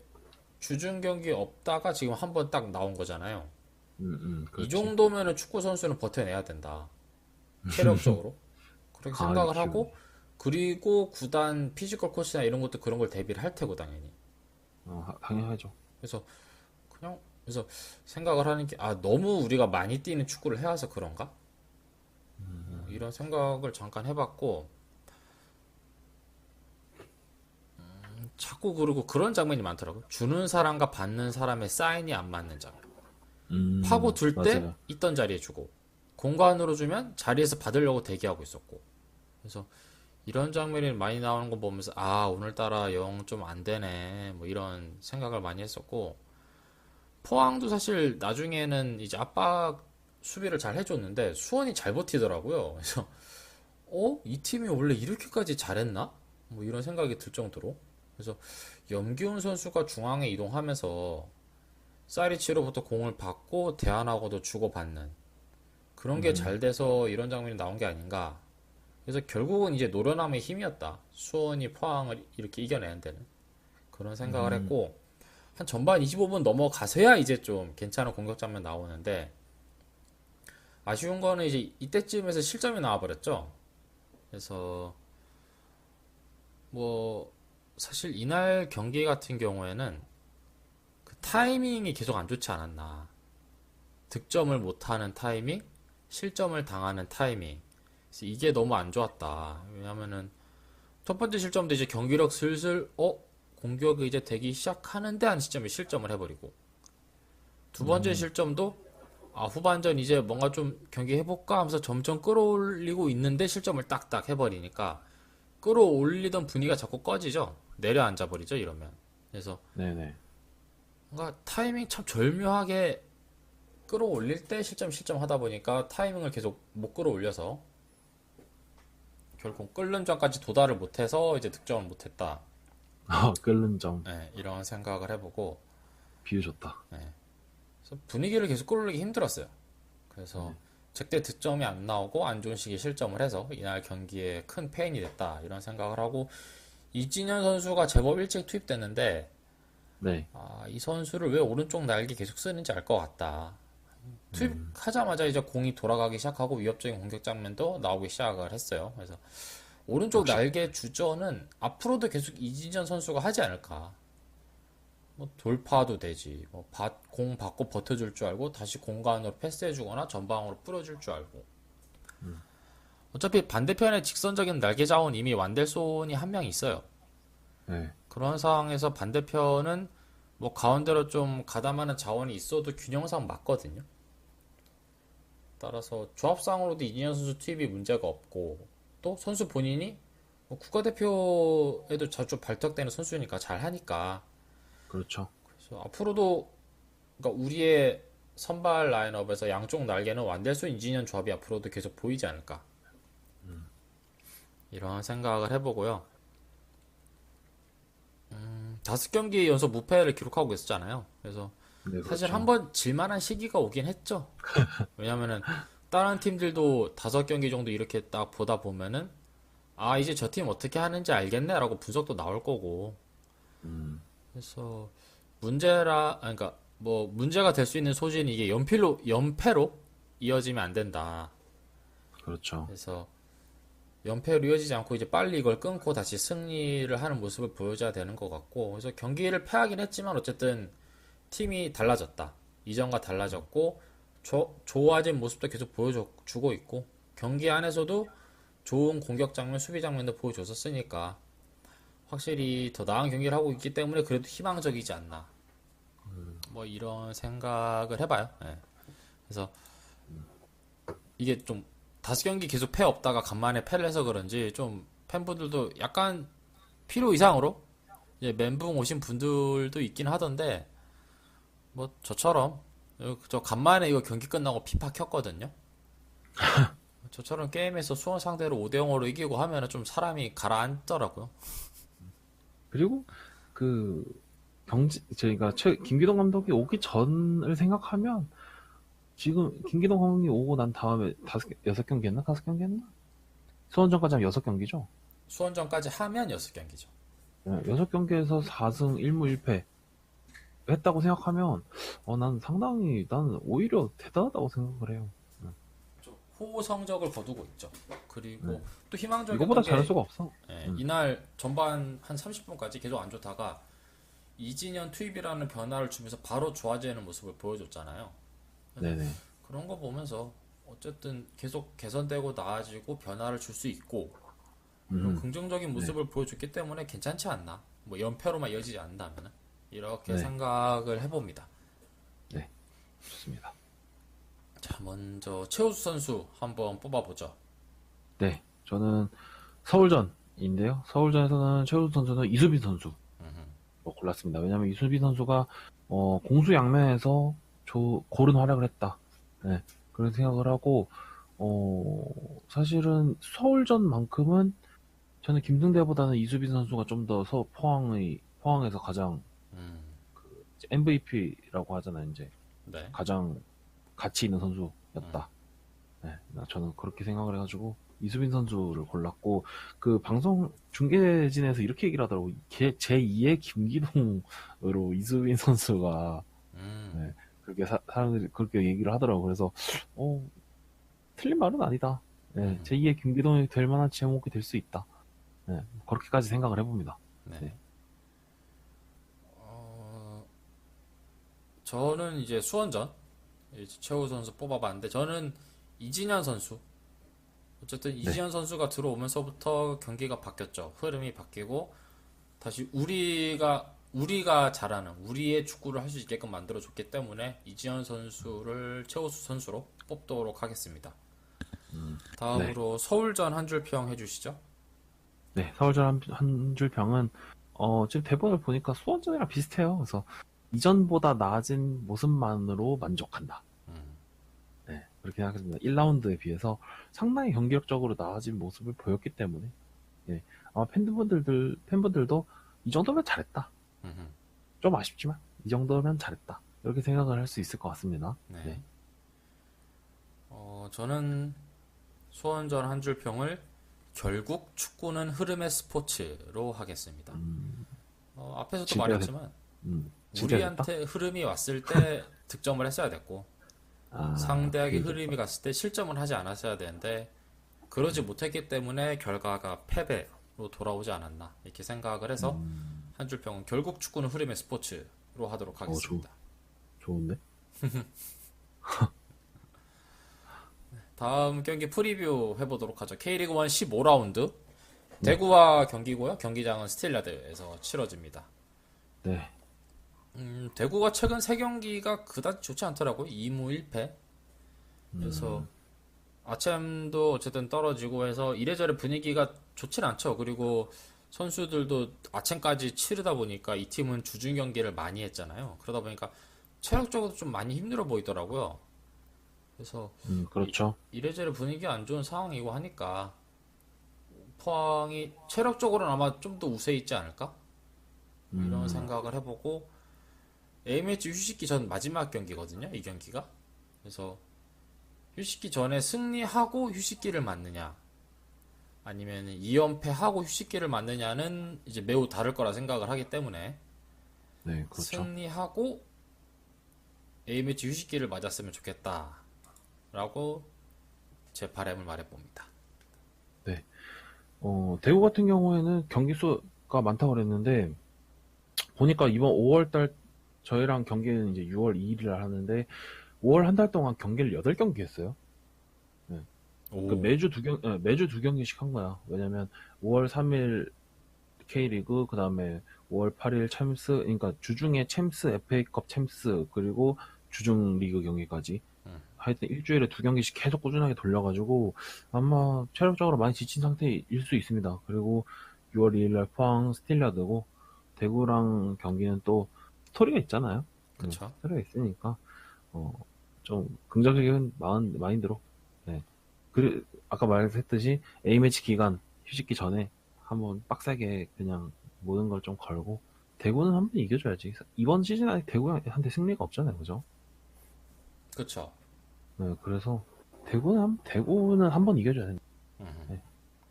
주중 경기 없다가 지금 한 번 딱 나온 거잖아요. 이 그렇지. 정도면은 축구 선수는 버텨내야 된다. 체력적으로. 그렇게 강하게 생각을 키우는. 하고, 그리고 구단 피지컬 코치나 이런 것도 그런 걸 대비를 할 테고 당연히. 당연하죠. 그래서 그래서 생각을 하는 게, 너무 우리가 많이 뛰는 축구를 해와서 그런가? 이런 생각을 잠깐 해봤고, 자꾸 그러고 그런 장면이 많더라고. 주는 사람과 받는 사람의 사인이 안 맞는 장면. 파고 둘 때 맞아요. 있던 자리에 주고, 공간으로 주면 자리에서 받으려고 대기하고 있었고. 그래서 이런 장면이 많이 나오는 거 보면서, 오늘따라 영 좀 안 되네, 뭐 이런 생각을 많이 했었고, 포항도 사실 나중에는 이제 압박 수비를 잘 해줬는데 수원이 잘 버티더라고요. 그래서 이 팀이 원래 이렇게까지 잘했나? 뭐 이런 생각이 들 정도로. 그래서 염기훈 선수가 중앙에 이동하면서 사이리치로부터 공을 받고 대안하고도 주고받는 그런 게 잘 돼서 이런 장면이 나온 게 아닌가. 그래서 결국은 이제 노련함의 힘이었다. 수원이 포항을 이렇게 이겨내는 데는. 그런 생각을 했고, 한 전반 25분 넘어가서야 이제 좀 괜찮은 공격 장면 나오는데, 아쉬운 거는 이제 이때쯤에서 실점이 나와버렸죠. 그래서 뭐 사실 이날 경기 같은 경우에는 그 타이밍이 계속 안 좋지 않았나. 득점을 못하는 타이밍, 실점을 당하는 타이밍. 그래서 이게 너무 안 좋았다. 왜냐면은 첫 번째 실점도 이제 경기력 슬슬 공격이 이제 되기 시작하는데 한 시점에 실점을 해버리고, 두 번째 실점도 후반전 이제 뭔가 좀 경기 해볼까 하면서 점점 끌어올리고 있는데 실점을 딱딱 해버리니까 끌어올리던 분위기가 자꾸 꺼지죠. 내려앉아 버리죠, 이러면. 그래서 네네. 뭔가 타이밍 참 절묘하게 끌어올릴 때 실점 하다 보니까 타이밍을 계속 못 끌어올려서 결국 끓는 전까지 도달을 못해서 이제 득점을 못했다. 끓는 점. 네, 이런 생각을 해보고, 비유 좋다. 네, 그래서 분위기를 계속 끌어올리기 힘들었어요. 그래서 제때 득점이 안 나오고 안 좋은 시기에 실점을 해서 이날 경기에 큰 페인이 됐다, 이런 생각을 하고, 이진현 선수가 제법 일찍 투입됐는데 네. 이 선수를 왜 오른쪽 날개 계속 쓰는지 알 것 같다. 투입하자마자 이제 공이 돌아가기 시작하고 위협적인 공격 장면도 나오기 시작을 했어요. 그래서 오른쪽 역시. 날개 주전은 앞으로도 계속 이진현 선수가 하지 않을까. 뭐 돌파도 되지. 뭐 공 받고 버텨줄 줄 알고 다시 공간으로 패스해주거나 전방으로 뿌려줄 줄 알고. 어차피 반대편에 직선적인 날개 자원 이미 완델손이 한 명 있어요. 네. 그런 상황에서 반대편은 뭐 가운데로 좀 가담하는 자원이 있어도 균형상 맞거든요. 따라서 조합상으로도 이진현 선수 투입이 문제가 없고, 또 선수 본인이 뭐 국가대표에도 자주 발탁되는 선수니까 잘 하니까. 그렇죠. 그래서 앞으로도 그러니까 우리의 선발 라인업에서 양쪽 날개는 완델손 이진현 조합이 앞으로도 계속 보이지 않을까, 이런 생각을 해보고요. 5경기 연속 무패를 기록하고 있었잖아요. 그래서 네, 사실 그렇죠. 한번 질만한 시기가 오긴 했죠. 왜냐면은 다른 팀들도 5경기 정도 이렇게 딱 보다 보면은 이제 저 팀 어떻게 하는지 알겠네라고 분석도 나올 거고. 그래서 그러니까 뭐 문제가 될 수 있는 소진이 이게 연패로 이어지면 안 된다. 그렇죠. 그래서 연패로 이어지지 않고 이제 빨리 이걸 끊고 다시 승리를 하는 모습을 보여줘야 되는 것 같고, 그래서 경기를 패하긴 했지만 어쨌든 팀이 달라졌다. 이전과 달라졌고 좋아진 모습도 계속 보여주고 있고, 경기 안에서도 좋은 공격 장면, 수비 장면도 보여줬었으니까 확실히 더 나은 경기를 하고 있기 때문에 그래도 희망적이지 않나. 뭐 이런 생각을 해봐요. 예. 그래서 이게 좀 5경기 계속 패 없다가 간만에 패를 해서 그런지 좀 팬분들도 약간 필요 이상으로 이제 멘붕 오신 분들도 있긴 하던데, 뭐 저처럼 저 간만에 이거 경기 끝나고 피파 켰거든요. 저처럼 게임에서 수원 상대로 5대 0으로 이기고 하면은 좀 사람이 가라앉더라고요. 그리고 그 저희가 김기동 감독이 오기 전을 생각하면 지금 김기동 감독이 오고 난 다음에 6경기 했나? 5경기 했나? 수원전까지 하면 6경기죠? 수원전까지 하면 6경기죠. 6경기에서 4승 1무 1패 했다고 생각하면 난 오히려 대단하다고 생각을 해요. 호 성적을 거두고 있죠. 그리고 네. 또 희망적이었던 이거보다 잘할 게, 수가 없어. 이날 전반 한 30분까지 계속 안 좋다가 이진현 투입이라는 변화를 주면서 바로 좋아지는 모습을 보여줬잖아요. 그래서 네네. 그런 거 보면서 어쨌든 계속 개선되고 나아지고 변화를 줄 수 있고, 그리고 음, 긍정적인 네. 모습을 보여줬기 때문에 괜찮지 않나. 뭐 연패로만 이어지지 않는다면 이렇게 네. 생각을 해봅니다. 네. 좋습니다. 자, 먼저 최우수 선수 한번 뽑아보죠. 네. 저는 서울전인데요. 서울전에서는 최우수 선수는 이수빈 선수로 골랐습니다. 왜냐면 이수빈 선수가 공수 양면에서 고른 활약을 했다. 네. 그런 생각을 하고 사실은 서울전만큼은 저는 김승대보다는 이수빈 선수가 좀 더 포항에서 가장 음, MVP라고 하잖아요. 이제 네. 가장 가치 있는 선수였다. 네, 저는 그렇게 생각을 해가지고 이수빈 선수를 골랐고, 그 방송 중계진에서 이렇게 얘기를 하더라고. 제2의 김기동으로 이수빈 선수가, 음, 네, 그렇게 사람들이 그렇게 얘기를 하더라고. 그래서 틀린 말은 아니다. 네, 제2의 김기동이 될 만한 제목이 될 수 있다. 네, 그렇게까지 생각을 해봅니다. 네. 네. 저는 이제 수원전 이제 최우수 선수 뽑아봤는데, 저는 이진현 선수. 어쨌든 네. 이진현 선수가 들어오면서부터 경기가 바뀌었죠. 흐름이 바뀌고 다시 우리가 잘하는 우리의 축구를 할 수 있게끔 만들어줬기 때문에 이지현 선수를 최우수 선수로 뽑도록 하겠습니다. 네. 다음으로 서울전 한 줄 평 해주시죠. 네, 서울전 한 줄 평은 지금 대본을 보니까 수원전이랑 비슷해요. 그래서 이전보다 나아진 모습만으로 만족한다. 네, 그렇게 생각했습니다. 1라운드에 비해서 상당히 경기력적으로 나아진 모습을 보였기 때문에, 예, 아마 팬분들도 이 정도면 잘했다. 좀 아쉽지만 이 정도면 잘했다. 이렇게 생각을 할 수 있을 것 같습니다. 네. 네. 저는 수원전 한 줄 평을 결국 축구는 흐름의 스포츠로 하겠습니다. 앞에서도 진짜 말했지만 진짜 됐다? 우리한테 흐름이 왔을 때 득점을 했어야 됐고, 상대에게 그게 흐름이 갔을 때 실점을 하지 않았어야 되는데 그러지 못했기 때문에 결과가 패배로 돌아오지 않았나, 이렇게 생각을 해서 한 줄 평은 결국 축구는 흐름의 스포츠로 하도록 하겠습니다. 좋은데? 다음 경기 프리뷰 해보도록 하죠. K리그 1 15라운드 대구와 경기고요. 경기장은 스틸라드에서 치러집니다. 네. 대구가 최근 3경기가 그다지 좋지 않더라고요. 2무 1패. 그래서 아챔도 어쨌든 떨어지고 해서 이래저래 분위기가 좋진 않죠. 그리고 선수들도 아챔까지 치르다 보니까 이 팀은 주중 경기를 많이 했잖아요. 그러다 보니까 체력적으로 좀 많이 힘들어 보이더라고요. 그래서 그렇죠. 이래저래 분위기 안 좋은 상황이고 하니까 포항이 체력적으로는 아마 좀 더 우세 있지 않을까? 이런 생각을 해보고, A매치 휴식기 전 마지막 경기거든요, 이 경기가. 그래서 휴식기 전에 승리하고 휴식기를 맞느냐, 아니면 2연패하고 휴식기를 맞느냐는 이제 매우 다를 거라 생각을 하기 때문에, 네, 그렇죠. 승리하고 A매치 휴식기를 맞았으면 좋겠다라고 제 바람을 말해봅니다. 네. 대구 같은 경우에는 경기 수가 많다고 그랬는데, 보니까 이번 5월달 저희랑 경기는 이제 6월 2일을 하는데, 5월 한 달 동안 경기를 8경기 했어요. 네. 그 오, 매주 두 경기씩 한 거야. 왜냐면 5월 3일 K리그, 그 다음에 5월 8일 챔스, 그러니까 주중에 챔스, FA컵 챔스, 그리고 주중 리그 경기까지. 하여튼 일주일에 두 경기씩 계속 꾸준하게 돌려가지고 아마 체력적으로 많이 지친 상태일 수 있습니다. 그리고 6월 2일날 포항 스틸러드고 대구랑 경기는 또 스토리가 있잖아요. 그쵸? 스토리가 있으니까 어, 좀 긍정적인 마인드로 네. 아까 말했듯이 A매치 기간 휴식기 전에 한번 빡세게 그냥 모든 걸 좀 걸고 대구는 한번 이겨줘야지. 이번 시즌 아직 대구한테 승리가 없잖아요, 그죠? 그쵸? 네, 그래서 대구는 한번 이겨줘야 된다. 음, 네,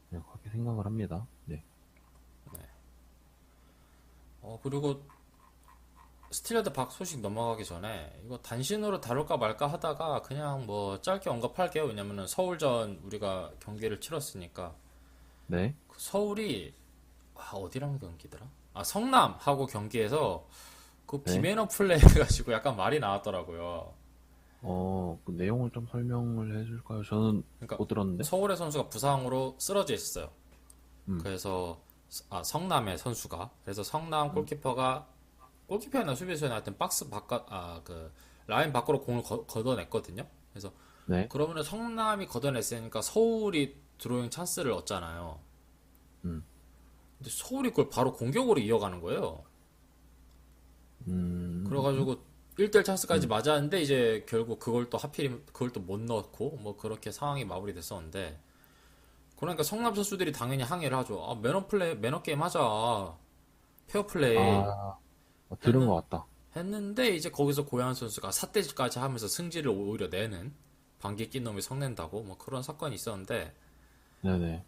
네, 그렇게 생각을 합니다. 네, 네. 그리고 스틸러드 박 소식 넘어가기 전에 이거 단신으로 다룰까 말까 하다가 그냥 뭐 짧게 언급할게요. 왜냐면은 서울전 우리가 경기를 치렀으니까. 네, 그 서울이 어디랑 경기더라? 성남하고 경기에서 그 네. 비매너 플레이 해가지고 약간 말이 나왔더라고요. 그 내용을 좀 설명을 해줄까요? 저는 그러니까 못 들었는데. 서울의 선수가 부상으로 쓰러져 있었어요. 음, 그래서 성남의 선수가 그래서 성남 음, 골키퍼였나 수비수였나 하여튼 박스 바깥 그 라인 밖으로 공을 걷어냈거든요. 그래서 네, 그러면은 성남이 걷어냈으니까 서울이 드로잉 찬스를 얻잖아요. 음, 근데 서울이 그걸 바로 공격으로 이어가는 거예요. 음, 그래가지고 1대1 찬스까지 음, 맞았는데 이제 결국 그걸 또 하필이면 그걸 또 못 넣고 뭐 그렇게 상황이 마무리됐었는데 그러니까 성남 선수들이 당연히 항의를 하죠. 매너 플레이 매너 게임 하자. 페어 플레이 아, 들은 것 했는 같다. 했는데 이제 거기서 고양 선수가 삿대질까지 하면서 승질을 오히려 내는 방귀 낀 놈이 성낸다고 뭐 그런 사건이 있었는데 네네.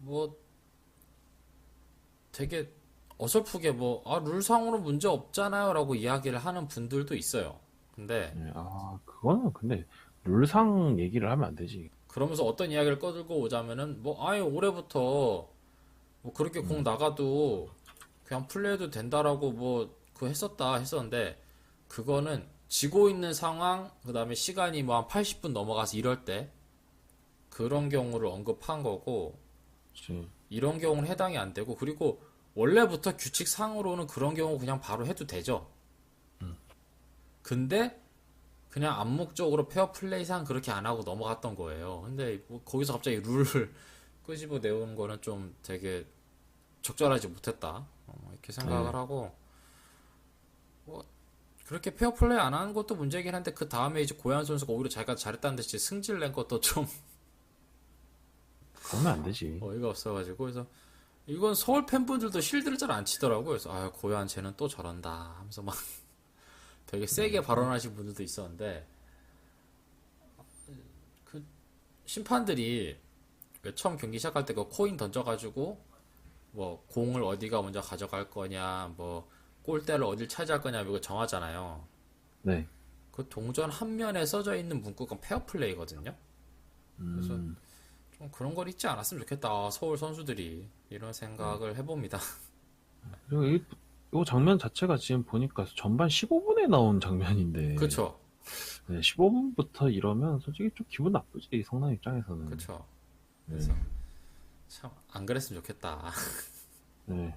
뭐 되게 어설프게 뭐 룰상으로 문제 없잖아요라고 이야기를 하는 분들도 있어요. 근데 네, 그거는 근데 룰상 얘기를 하면 안 되지. 그러면서 어떤 이야기를 꺼들고 오자면은 뭐 아예 올해부터 뭐 그렇게 공 음, 나가도 그냥 플레이해도 된다라고 뭐 그 했었는데 그거는 지고 있는 상황 그다음에 시간이 뭐 한 80분 넘어가서 이럴 때 그런 경우를 언급한 거고 그치. 이런 경우는 해당이 안 되고 그리고 원래부터 규칙상으로는 그런 경우 그냥 바로 해도 되죠. 근데 그냥 암묵적으로 페어 플레이상 그렇게 안 하고 넘어갔던 거예요. 근데 뭐 거기서 갑자기 룰을 끄집어 내오는 거는 좀 되게 적절하지 못했다. 이렇게 생각을 네, 하고 뭐 그렇게 페어 플레이 안 하는 것도 문제긴 한데 그 다음에 이제 고현 선수가 오히려 자기가 잘했다는 듯이 승질 낸 것도 좀 그러면 안 되지. 어이가 없어가지고 그래서 이건 서울 팬분들도 실드를 잘 안 치더라고요. 그래서 고현 쟤는 또 저런다 하면서 막 되게 세게 발언하신 분들도 있었는데 그 심판들이 왜 처음 경기 시작할 때 그 코인 던져가지고 뭐 공을 어디가 먼저 가져갈 거냐 뭐 골대를 어딜 차지할 거냐 이거 정하잖아요. 네, 그 동전 한 면에 써져 있는 문구가 페어 플레이거든요. 그래서 음, 좀 그런 걸 잊지 않았으면 좋겠다. 서울 선수들이 이런 네. 생각을 해봅니다. 그리고 이 장면 자체가 지금 보니까 전반 15분에 나온 장면인데, 그쵸? 네, 15분부터 이러면 솔직히 좀 기분 나쁘지, 성남 입장에서는. 그쵸? 그래서 네, 참 안 그랬으면 좋겠다. 네,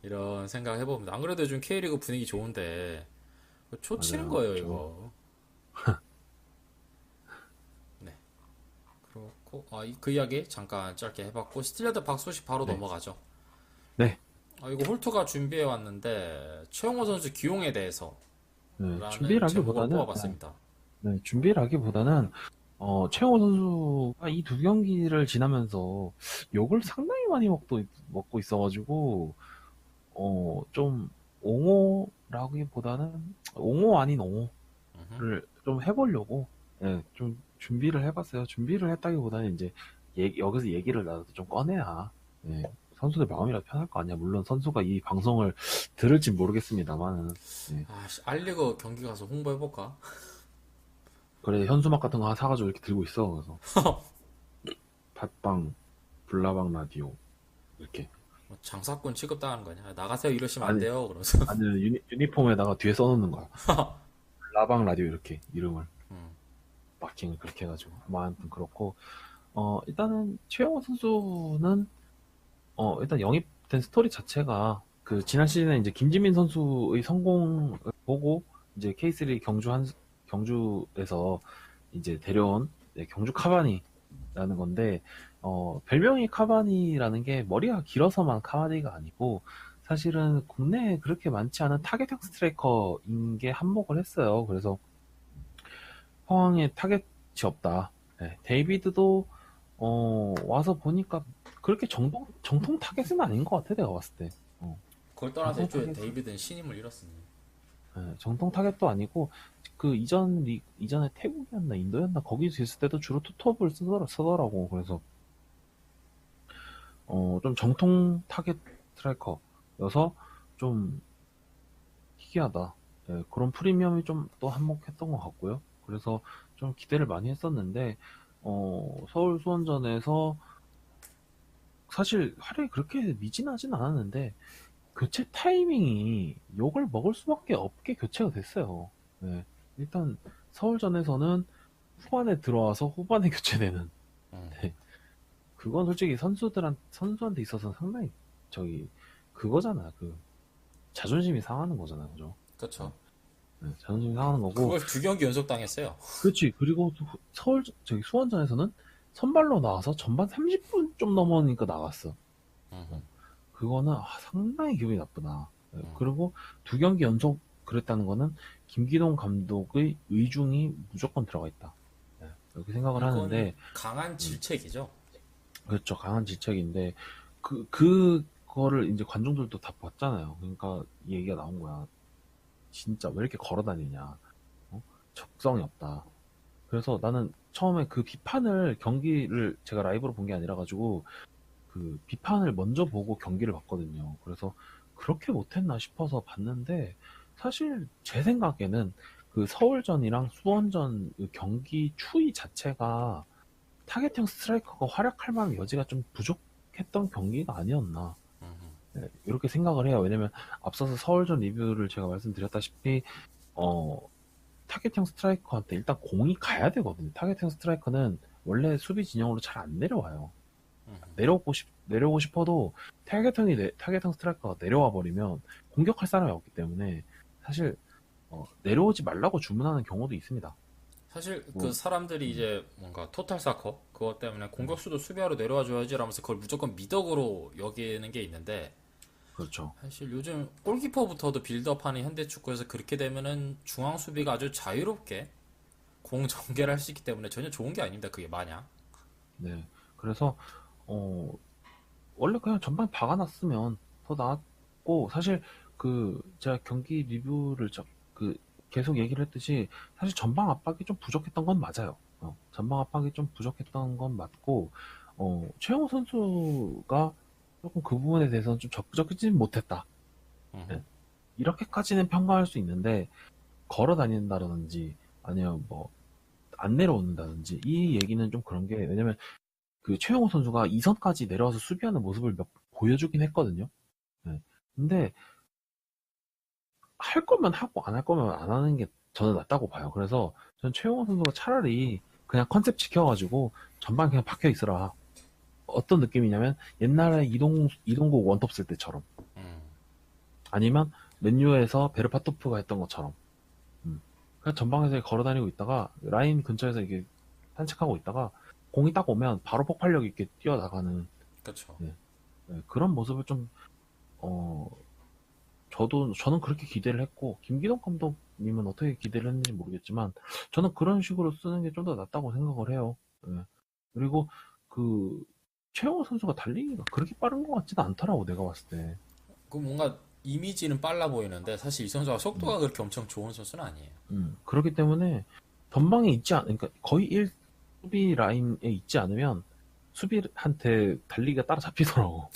이런 생각 해봅니다. 안 그래도 요즘 K리그 분위기 좋은데 초치는 맞아요. 거예요 저, 이거. 네. 그렇고 그 이야기 잠깐 짧게 해봤고 스틸러드 박 소식 바로 네, 넘어가죠. 네, 이거 홀트가 준비해 왔는데 최용호 선수 기용에 대해서 네, 라는 제목으로 준비라기보다는, 뽑아봤습니다. 준비라기보다는, 최영호 선수가 이 두 경기를 지나면서 욕을 상당히 많이 먹고 있어가지고, 좀, 옹호라기보다는, 옹호 아닌 옹호를 좀 해보려고, 예, 좀 준비를 해봤어요. 준비를 했다기보다는 이제, 여기서 얘기를 나도 좀 꺼내야, 예, 선수들 마음이라도 편할 거 아니야. 물론 선수가 이 방송을 들을진 모르겠습니다만은. 네. 알리그 경기 가서 홍보해볼까? 그래, 현수막 같은 거 하나 사가지고 이렇게 들고 있어. 그래서 팟빵, 불나방 라디오 이렇게. 뭐 장사꾼 취급당하는 거냐? 나가세요 이러시면 안 아니, 돼요. 그러면서. 아니면 유니폼에다가 뒤에 써놓는 거야. 불나방 라디오 이렇게 이름을 음, 마킹을 그렇게 해가지고. 뭐 아무튼 그렇고. 일단은 최영호 선수는 일단 영입된 스토리 자체가 그 지난 시즌에 이제 김지민 선수의 성공을 보고 이제 K3 경주에서 이제 데려온 경주 카바니라는 건데 별명이 카바니라는 게 머리가 길어서만 카바니가 아니고 사실은 국내에 그렇게 많지 않은 타겟형 스트라이커인 게 한몫을 했어요. 그래서 상황에 타겟이 없다. 네, 데이비드도 와서 보니까 그렇게 정통 타겟은 아닌 것 같아, 내가 봤을 때. 그걸 떠나서 정통 애초에 타겟, 데이비드는 신임을 잃었으니. 정통 타겟도 아니고, 그 이전에 태국이었나, 인도였나, 거기서 있을 때도 주로 투톱을 쓰더라고. 그래서, 좀 정통 타겟 스트라이커여서 좀 희귀하다. 예, 그런 프리미엄이 좀 또 한몫했던 것 같고요. 그래서 좀 기대를 많이 했었는데, 서울 수원전에서 사실 활약이 그렇게 미진하진 않았는데 교체 타이밍이 욕을 먹을 수밖에 없게 교체가 됐어요. 네. 일단 서울전에서는 후반에 들어와서 후반에 교체되는. 음, 네. 그건 솔직히 선수한테 있어서 상당히 저기 그거잖아. 그 자존심이 상하는 거잖아, 그죠? 그렇죠. 네, 자존심이 상하는 거고. 그걸 두 경기 연속 당했어요. 그렇지. 그리고 또 저기 수원전에서는 선발로 나와서 전반 30분 좀 넘어니까 나갔어. 음, 그거는 상당히 기분이 나쁘다. 네, 음. 그리고 두 경기 연속 그랬다는 거는 김기동 감독의 의중이 무조건 들어가 있다. 네, 이렇게 생각을 이건 하는데, 강한 질책이죠. 그렇죠. 강한 질책인데, 그거를 이제 관중들도 다 봤잖아요. 그러니까 이 얘기가 나온 거야. 진짜 왜 이렇게 걸어 다니냐. 적성이 없다. 그래서 나는 처음에 그 비판을 경기를 제가 라이브로 본 게 아니라 가지고 그 비판을 먼저 보고 경기를 봤거든요. 그래서 그렇게 못했나 싶어서 봤는데 사실 제 생각에는 그 서울전이랑 수원전 그 경기 추이 자체가 타겟형 스트라이커가 활약할 만한 여지가 좀 부족했던 경기가 아니었나. 네, 이렇게 생각을 해요. 왜냐면 앞서서 서울전 리뷰를 제가 말씀드렸다시피 어, 타겟형 스트라이커한테 일단 공이 가야 되거든요. 타겟형 스트라이커는 원래 수비 진영으로 잘 안 내려와요. 내려오고 싶어도 타겟형 스트라이커가 내려와 버리면 공격할 사람이 없기 때문에 사실 내려오지 말라고 주문하는 경우도 있습니다. 사실 그 뭐, 사람들이 음, 이제 뭔가 토탈 사커 그것 때문에 공격수도 수비하러 내려와 줘야지 라면서 그걸 무조건 미덕으로 여기는 게 있는데 그렇죠. 사실 요즘 골키퍼부터도 빌드업하는 현대 축구에서 그렇게 되면은 중앙 수비가 아주 자유롭게 공 전개를 할 수 있기 때문에 전혀 좋은 게 아닙니다. 그게 마냥. 네. 그래서 어, 원래 그냥 전반 박아놨으면 더 나았고 사실 그 제가 경기 리뷰를 그 계속 얘기를 했듯이 사실 전방 압박이 좀 부족했던 건 맞아요. 전방 압박이 좀 부족했던 건 맞고 최영호 선수가 조금 그 부분에 대해서는 좀 적극적이지 못했다. 네. 이렇게까지는 평가할 수 있는데 걸어 다닌다든지 아니면 뭐 안 내려오는다든지 이 얘기는 좀 그런 게 왜냐면 그 최영호 선수가 2선까지 내려와서 수비하는 모습을 보여주긴 했거든요. 네. 근데 할 거면 하고 안 할 거면 안 하는 게 저는 낫다고 봐요. 그래서 전 최용호 선수가 차라리 그냥 컨셉 지켜가지고 전반 그냥 박혀 있으라. 어떤 느낌이냐면 옛날에 이동국 원톱 쓸 때처럼 아니면 맨유에서 베르파토프가 했던 것처럼 그냥 전방에서 걸어 다니고 있다가 라인 근처에서 이게 산책하고 있다가 공이 딱 오면 바로 폭발력 있게 뛰어나가는 그렇죠. 네, 네, 그런 모습을 좀 어, 저는 그렇게 기대를 했고, 김기동 감독님은 어떻게 기대를 했는지 모르겠지만, 저는 그런 식으로 쓰는 게 좀 더 낫다고 생각을 해요. 예. 그리고, 그, 최영호 선수가 달리기가 그렇게 빠른 것 같지는 않더라고, 내가 봤을 때. 그 뭔가 이미지는 빨라 보이는데 사실 이 선수가 음, 속도가 그렇게 엄청 좋은 선수는 아니에요. 그렇기 때문에, 전방에 그러니까 거의 1수비 라인에 있지 않으면, 수비한테 달리기가 따라잡히더라고.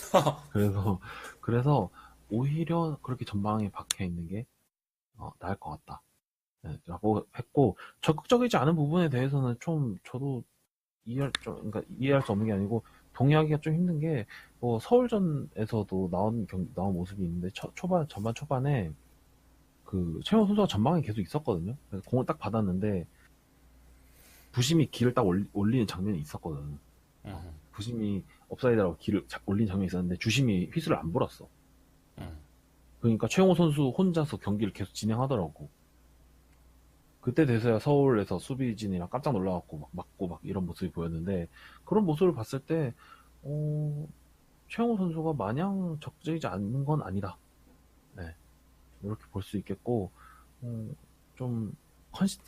그래서, 그래서 오히려 그렇게 전방에 박혀 있는 게, 나을 것 같다. 네, 라고 했고, 적극적이지 않은 부분에 대해서는 좀 저도 그러니까 이해할 수 없는 게 아니고, 동의하기가 좀 힘든 게, 뭐, 서울전에서도 나온 모습이 있는데, 전반 초반에, 최영호 선수가 전방에 계속 있었거든요. 그래서 공을 딱 받았는데, 부심이 기를 딱 올리는 장면이 있었거든. 음, 부심이 업사이드라고 올린 장면이 있었는데, 주심이 휘슬을 안 불었어. 음, 그러니까 최영호 선수 혼자서 경기를 계속 진행하더라고. 그때 돼서야 서울에서 수비진이랑 깜짝 놀라갖고 막 맞고 막 이런 모습이 보였는데, 그런 모습을 봤을 때, 어, 최영호 선수가 마냥 적극적이지 않는 건 아니다. 네, 이렇게 볼 수 있겠고, 어, 좀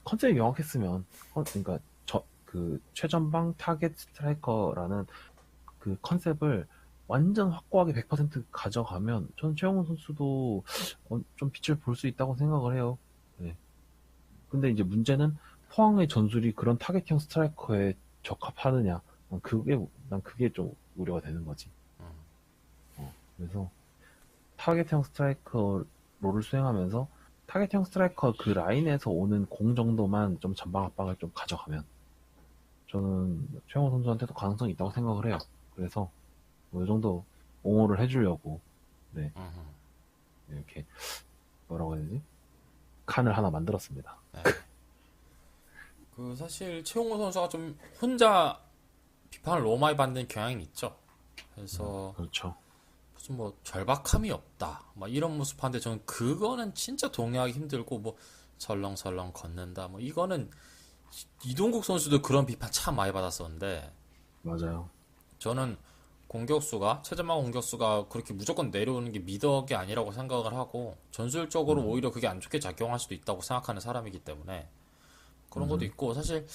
컨셉이 명확했으면, 그러니까 최전방 타겟 스트라이커라는 그 컨셉을 완전 확고하게 100% 가져가면, 전 최영호 선수도 좀 빛을 볼 수 있다고 생각을 해요. 네. 근데 이제 문제는 포항의 전술이 그런 타겟형 스트라이커에 적합하느냐. 난 그게 좀 우려가 되는 거지. 음. 그래서 타겟형 스트라이커 롤을 수행하면서 타겟형 스트라이커 그 라인에서 오는 공 정도만 좀 전방 압박을 좀 가져가면 저는 최영호 선수한테도 가능성이 있다고 생각을 해요. 그래서 뭐 이 정도 옹호를 해주려고 네, 음. 이렇게 뭐라고 해야 되지? 칸을 하나 만들었습니다. 네. 그 사실 최용호 선수가 좀 혼자 비판을 너무 많이 받는 경향이 있죠. 그래서 그렇죠. 무슨 뭐 절박함이 없다, 막 이런 모습한데 저는 그거는 진짜 동의하기 힘들고 뭐 설렁설렁 걷는다, 뭐 이거는 이동국 선수도 그런 비판 참 많이 받았었는데 맞아요. 저는 공격수가 최전방 공격수가 그렇게 무조건 내려오는 게 미덕이 아니라고 생각을 하고 전술적으로 음, 오히려 그게 안 좋게 작용할 수도 있다고 생각하는 사람이기 때문에 그런 것도 음, 있고 사실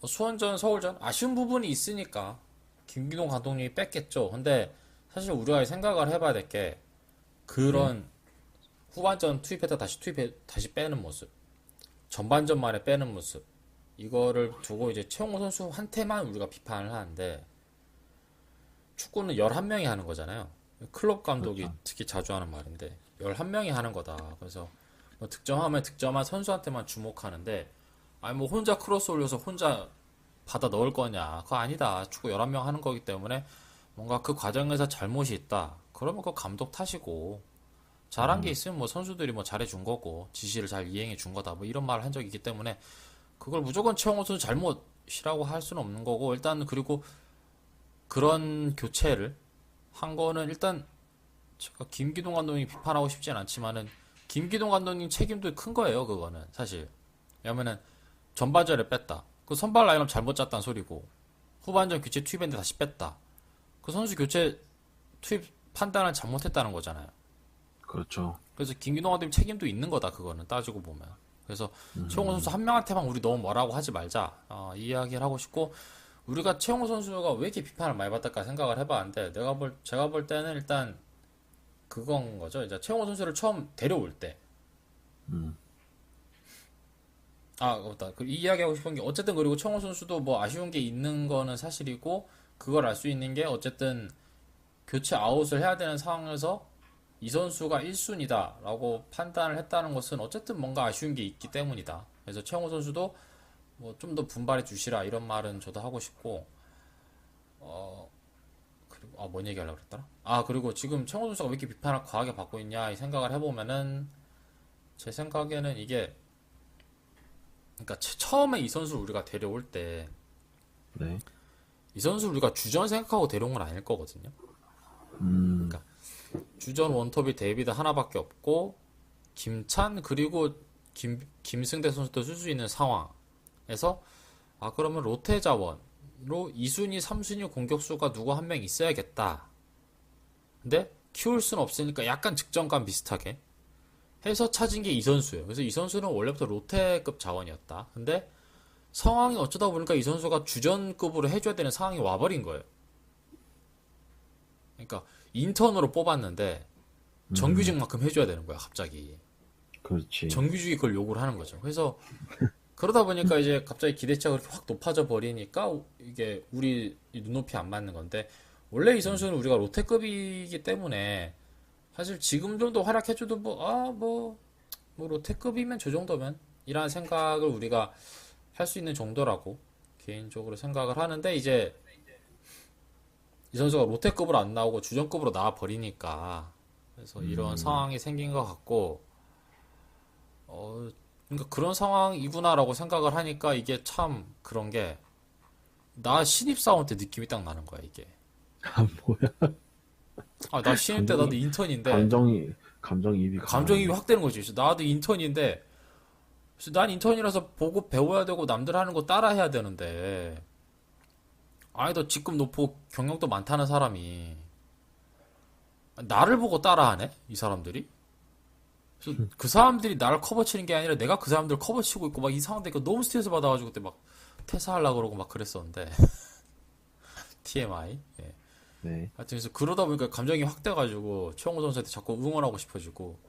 수원전 서울전 아쉬운 부분이 있으니까 김기동 감독님이 뺐겠죠. 근데 사실 우리가 생각을 해봐야 될 게 네, 그런 후반전 투입했다 다시 빼는 모습, 전반전 만에 빼는 모습, 이거를 두고 이제 최용호 선수한테만 우리가 비판을 하는데 축구는 11명이 하는 거잖아요. 클럽 감독이 그렇죠. 특히 자주 하는 말인데 11명이 하는 거다. 그래서 뭐 득점하면 득점한 선수한테만 주목하는데 아니 뭐 혼자 크로스 올려서 혼자 받아 넣을 거냐? 그거 아니다. 축구 11명 하는 거기 때문에 뭔가 그 과정에서 잘못이 있다. 그러면 그 감독 탓이고 잘한 게 음, 있으면 뭐 선수들이 뭐 잘해준 거고 지시를 잘 이행해 준 거다. 뭐 이런 말을 한 적이 있기 때문에 그걸 무조건 최영호 선수 잘못이라고 할 수는 없는 거고 일단 그리고 그런 교체를 한 거는 일단 제가 김기동 감독님 비판하고 싶진 않지만은 김기동 감독님 책임도 큰 거예요. 그거는 사실 왜냐면은 전반전에 뺐다. 그 선발 라인업 잘못 짰다는 소리고 후반전 교체 투입했는데 다시 뺐다. 그 선수 교체 투입 판단을 잘못했다는 거잖아요. 그렇죠. 그래서 김기동 감독님 책임도 있는 거다. 그거는 따지고 보면. 그래서 최용호 선수 음, 한 명한테만 우리 너무 뭐라고 하지 말자. 이 이야기를 하고 싶고 우리가 최용호 선수가 왜 이렇게 비판을 많이 받을까 생각을 해봤는데 제가 볼 때는 일단 그건 거죠. 이제 최용호 선수를 처음 데려올 때 음, 맞다. 이 이야기 하고 싶은 게 어쨌든 그리고 최용호 선수도 뭐 아쉬운 게 있는 거는 사실이고 그걸 알 수 있는 게 어쨌든 교체 아웃을 해야 되는 상황에서 이 선수가 1순위다라고 판단을 했다는 것은 어쨌든 뭔가 아쉬운 게 있기 때문이다. 그래서 최용호 선수도 뭐 좀 더 분발해 주시라 이런 말은 저도 하고 싶고 그리고 뭔 얘기하려고 그랬더라? 그리고 지금 최용호 선수가 왜 이렇게 비판을 과하게 받고 있냐 이 생각을 해보면은 제 생각에는 이게 그러니까 처음에 이 선수를 우리가 데려올 때 네, 이 선수 우리가 주전 생각하고 데려온 건 아닐 거거든요. 음, 그러니까 주전 원톱이 데이비드 하나밖에 없고 김찬 그리고 김승대 선수도 쓸 수 있는 상황에서 그러면 롯데 자원으로 2순위, 3순위 공격수가 누구 한 명 있어야겠다. 근데 키울 수는 없으니까 약간 직전감 비슷하게 해서 찾은 게 이 선수예요. 그래서 이 선수는 원래부터 롯데급 자원이었다. 근데 상황이 어쩌다 보니까 이 선수가 주전급으로 해줘야 되는 상황이 와버린 거예요. 그러니까 인턴으로 뽑았는데 음, 정규직만큼 해줘야 되는 거야, 갑자기. 그렇지. 정규직이 그걸 요구를 하는 거죠. 그래서 그러다 보니까 이제 갑자기 기대치가 그렇게 확 높아져 버리니까 이게 우리 눈높이 안 맞는 건데 원래 이 선수는 우리가 롯데급이기 때문에 사실 지금 정도 활약해줘도 뭐 롯데급이면 저 정도면 이라는 생각을 우리가 할 수 있는 정도라고 개인적으로 생각을 하는데 이제 이 선수가 롯데급으로 안 나오고 주전급으로 나와 버리니까 그래서 이런 상황이 생긴 것 같고 그러니까 그런 상황이구나라고 생각을 하니까 이게 참 그런 게 나 신입사원 때 느낌이 딱 나는 거야 이게. 아, 뭐야. 나 신입 때 나도 감정이, 인턴인데 감정이입이 감정이 강하네. 확 되는 거지. 나도 인턴인데 그래서 난 인턴이라서 보고 배워야 되고 남들 하는 거 따라 해야 되는데 아니 너 직급 높고 경력도 많다는 사람이 나를 보고 따라하네 이 사람들이. 그래서 그 사람들이 나를 커버치는 게 아니라 내가 그 사람들 커버치고 있고 막 이상한데 너무 스트레스 받아가지고 그때 막 퇴사하려고 그러고 막 그랬었는데 TMI. 예. 네. 하여튼 그래서 그러다 보니까 감정이 확 돼가지고 최용호 선수한테 자꾸 응원하고 싶어지고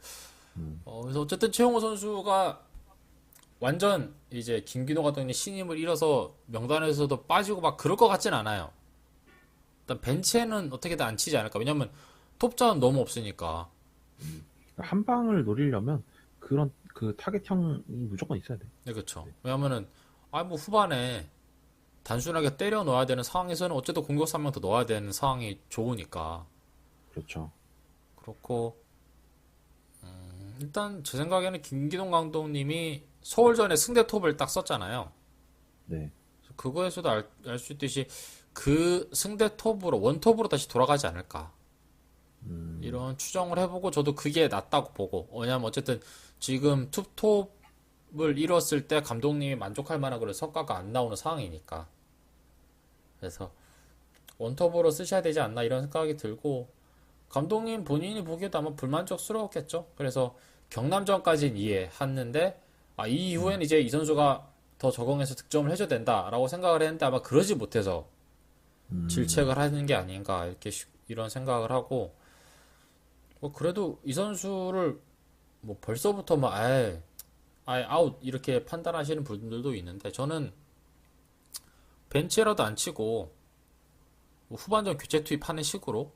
그래서 어쨌든 최용호 선수가 완전 이제 김기동 감독님 신임을 잃어서 명단에서도 빠지고 막 그럴 것 같진 않아요. 일단 벤치에는 어떻게든 안 치지 않을까. 왜냐면 톱자는 너무 없으니까. 한 방을 노리려면 그런 그 타겟형이 무조건 있어야 돼. 네, 그렇죠. 왜냐면은 뭐 후반에 단순하게 때려 넣어야 되는 상황에서는 어쨌든 공격수 한 명 더 넣어야 되는 상황이 좋으니까. 그렇죠. 그렇고 일단 제 생각에는 김기동 감독님이 서울전에 승대 톱을 딱 썼잖아요. 네. 그거에서도 알 수 있듯이 그 승대 톱으로 원톱으로 다시 돌아가지 않을까. 이런 추정을 해보고 저도 그게 낫다고 보고. 왜냐면 어쨌든 지금 투톱을 이뤘을 때 감독님이 만족할 만한 그런 성과가 안 나오는 상황이니까. 그래서 원톱으로 쓰셔야 되지 않나 이런 생각이 들고 감독님 본인이 보기에도 아마 불만족스러웠겠죠. 그래서 경남전까지는 이해했는데 이 이후에는 이제 이 선수가 더 적응해서 득점을 해줘야 된다라고 생각을 했는데 아마 그러지 못해서 질책을 하는 게 아닌가 이렇게 이런 생각을 하고 그래도 이 선수를 뭐 벌써부터 아예 아웃 이렇게 판단하시는 분들도 있는데 저는 벤치라도 안 치고 뭐 후반전 교체 투입하는 식으로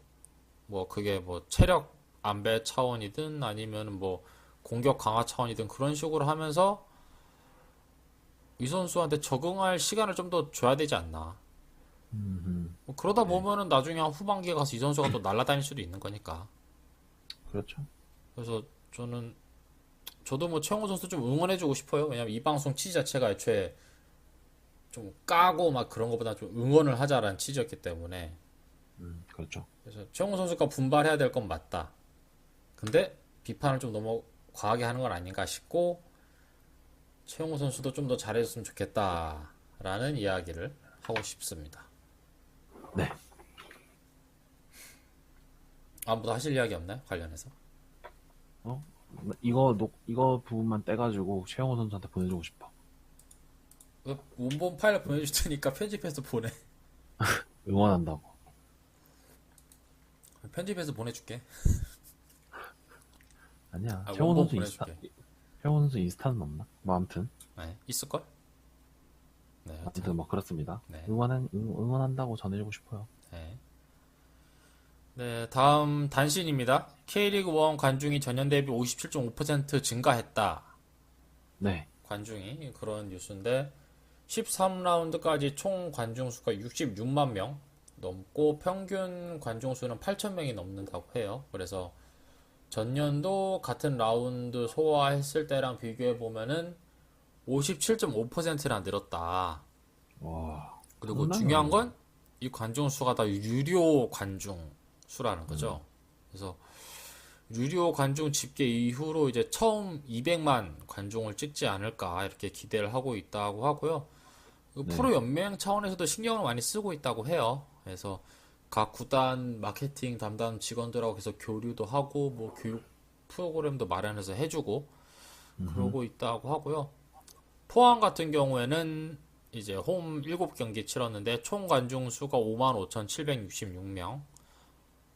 뭐 그게 뭐 체력 안배 차원이든 아니면 뭐 공격 강화 차원이든 그런 식으로 하면서 이 선수한테 적응할 시간을 좀 더 줘야 되지 않나. 뭐 그러다 보면은 나중에 한 후반기에 가서 이 선수가 또 날아다닐 수도 있는 거니까. 그렇죠. 그래서 저도 뭐 최용호 선수 좀 응원해주고 싶어요. 왜냐면 이 방송 취지 자체가 애초에 좀 까고 막 그런 것보다 좀 응원을 하자라는 취지였기 때문에. 그렇죠. 그래서 최용호 선수가 분발해야 될 건 맞다. 근데 비판을 좀 너무 과하게 하는 건 아닌가 싶고 최용호 선수도 좀 더 잘해줬으면 좋겠다라는 이야기를 하고 싶습니다. 네. 아무도 하실 이야기 없나요? 관련해서? 어? 이거 부분만 떼가지고 최영호 선수한테 보내주고 싶어. 원본 파일 보내줄 테니까 편집해서 보내. 응원한다고. 편집해서 보내줄게. 아니야. 원본 최영호 선수 보내줄게. 최영호 선수 인스타는 없나? 뭐 아무튼 네, 있을걸? 네, 여튼. 아무튼 뭐 그렇습니다. 네. 응원한다고 전해주고 싶어요. 네. 네, 다음 단신입니다. K리그 1 관중이 전년 대비 57.5% 증가했다. 네. 관중이 그런 뉴스인데 13라운드까지 총 관중 수가 66만 명 넘고 평균 관중 수는 8천 명이 넘는다고 해요. 그래서 전년도 같은 라운드 소화했을 때랑 비교해 보면은 57.5%나 늘었다. 와. 그리고 장난 중요한 아니네. 건 이 관중 수가 다 유료 관중 수라는 거죠. 그래서 유료 관중 집계 이후로 이제 처음 200만 관중을 찍지 않을까 이렇게 기대를 하고 있다고 하고요. 그 네. 프로 연맹 차원에서도 신경을 많이 쓰고 있다고 해요. 그래서 각 구단 마케팅 담당 직원들하고 계속 교류도 하고 뭐 교육 프로그램도 마련해서 해주고 그러고 있다고 하고요. 포항 같은 경우에는 이제 홈 7경기 치렀는데 총 관중 수가 55,766명.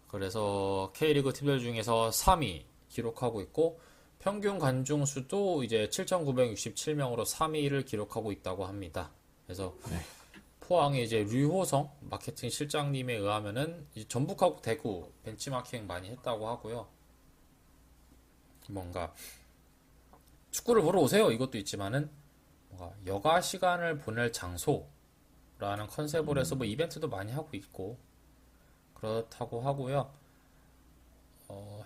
그래서 K리그 팀들 중에서 3위 기록하고 있고 평균 관중 수도 이제 7,967명으로 3위를 기록하고 있다고 합니다. 그래서 네. 포항의 이제 류호성 마케팅 실장님에 의하면은 이제 전북하고 대구 벤치마킹 많이 했다고 하고요. 뭔가 축구를 보러 오세요 이것도 있지만은 뭔가 여가 시간을 보낼 장소라는 컨셉으로 해서 뭐 이벤트도 많이 하고 있고 그렇다고 하고요.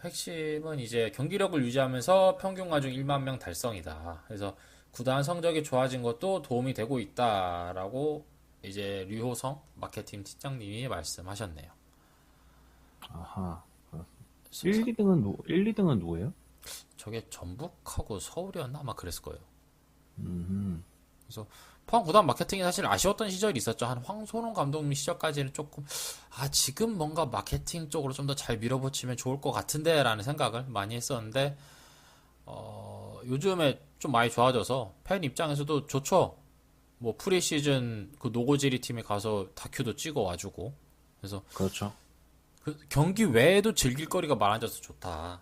핵심은 이제 경기력을 유지하면서 평균 관중 1만 명 달성이다. 그래서 구단 성적이 좋아진 것도 도움이 되고 있다라고 이제 류호성 마케팅 팀장님이 말씀하셨네요. 아하. 1, 2등은 1, 2등은 누구예요? 저게 전북하고 서울이었나 아마 그랬을 거예요. 음. 그래서 포항 구단 마케팅이 사실 아쉬웠던 시절이 있었죠. 한 황선홍 감독님 시절까지는 조금 지금 뭔가 마케팅 쪽으로 좀 더 잘 밀어붙이면 좋을 것 같은데라는 생각을 많이 했었는데 요즘에 좀 많이 좋아져서 팬 입장에서도 좋죠. 뭐 프리시즌 그 노고지리 팀에 가서 다큐도 찍어 와주고 그래서 그렇죠. 그 경기 외에도 즐길 거리가 많아져서 좋다.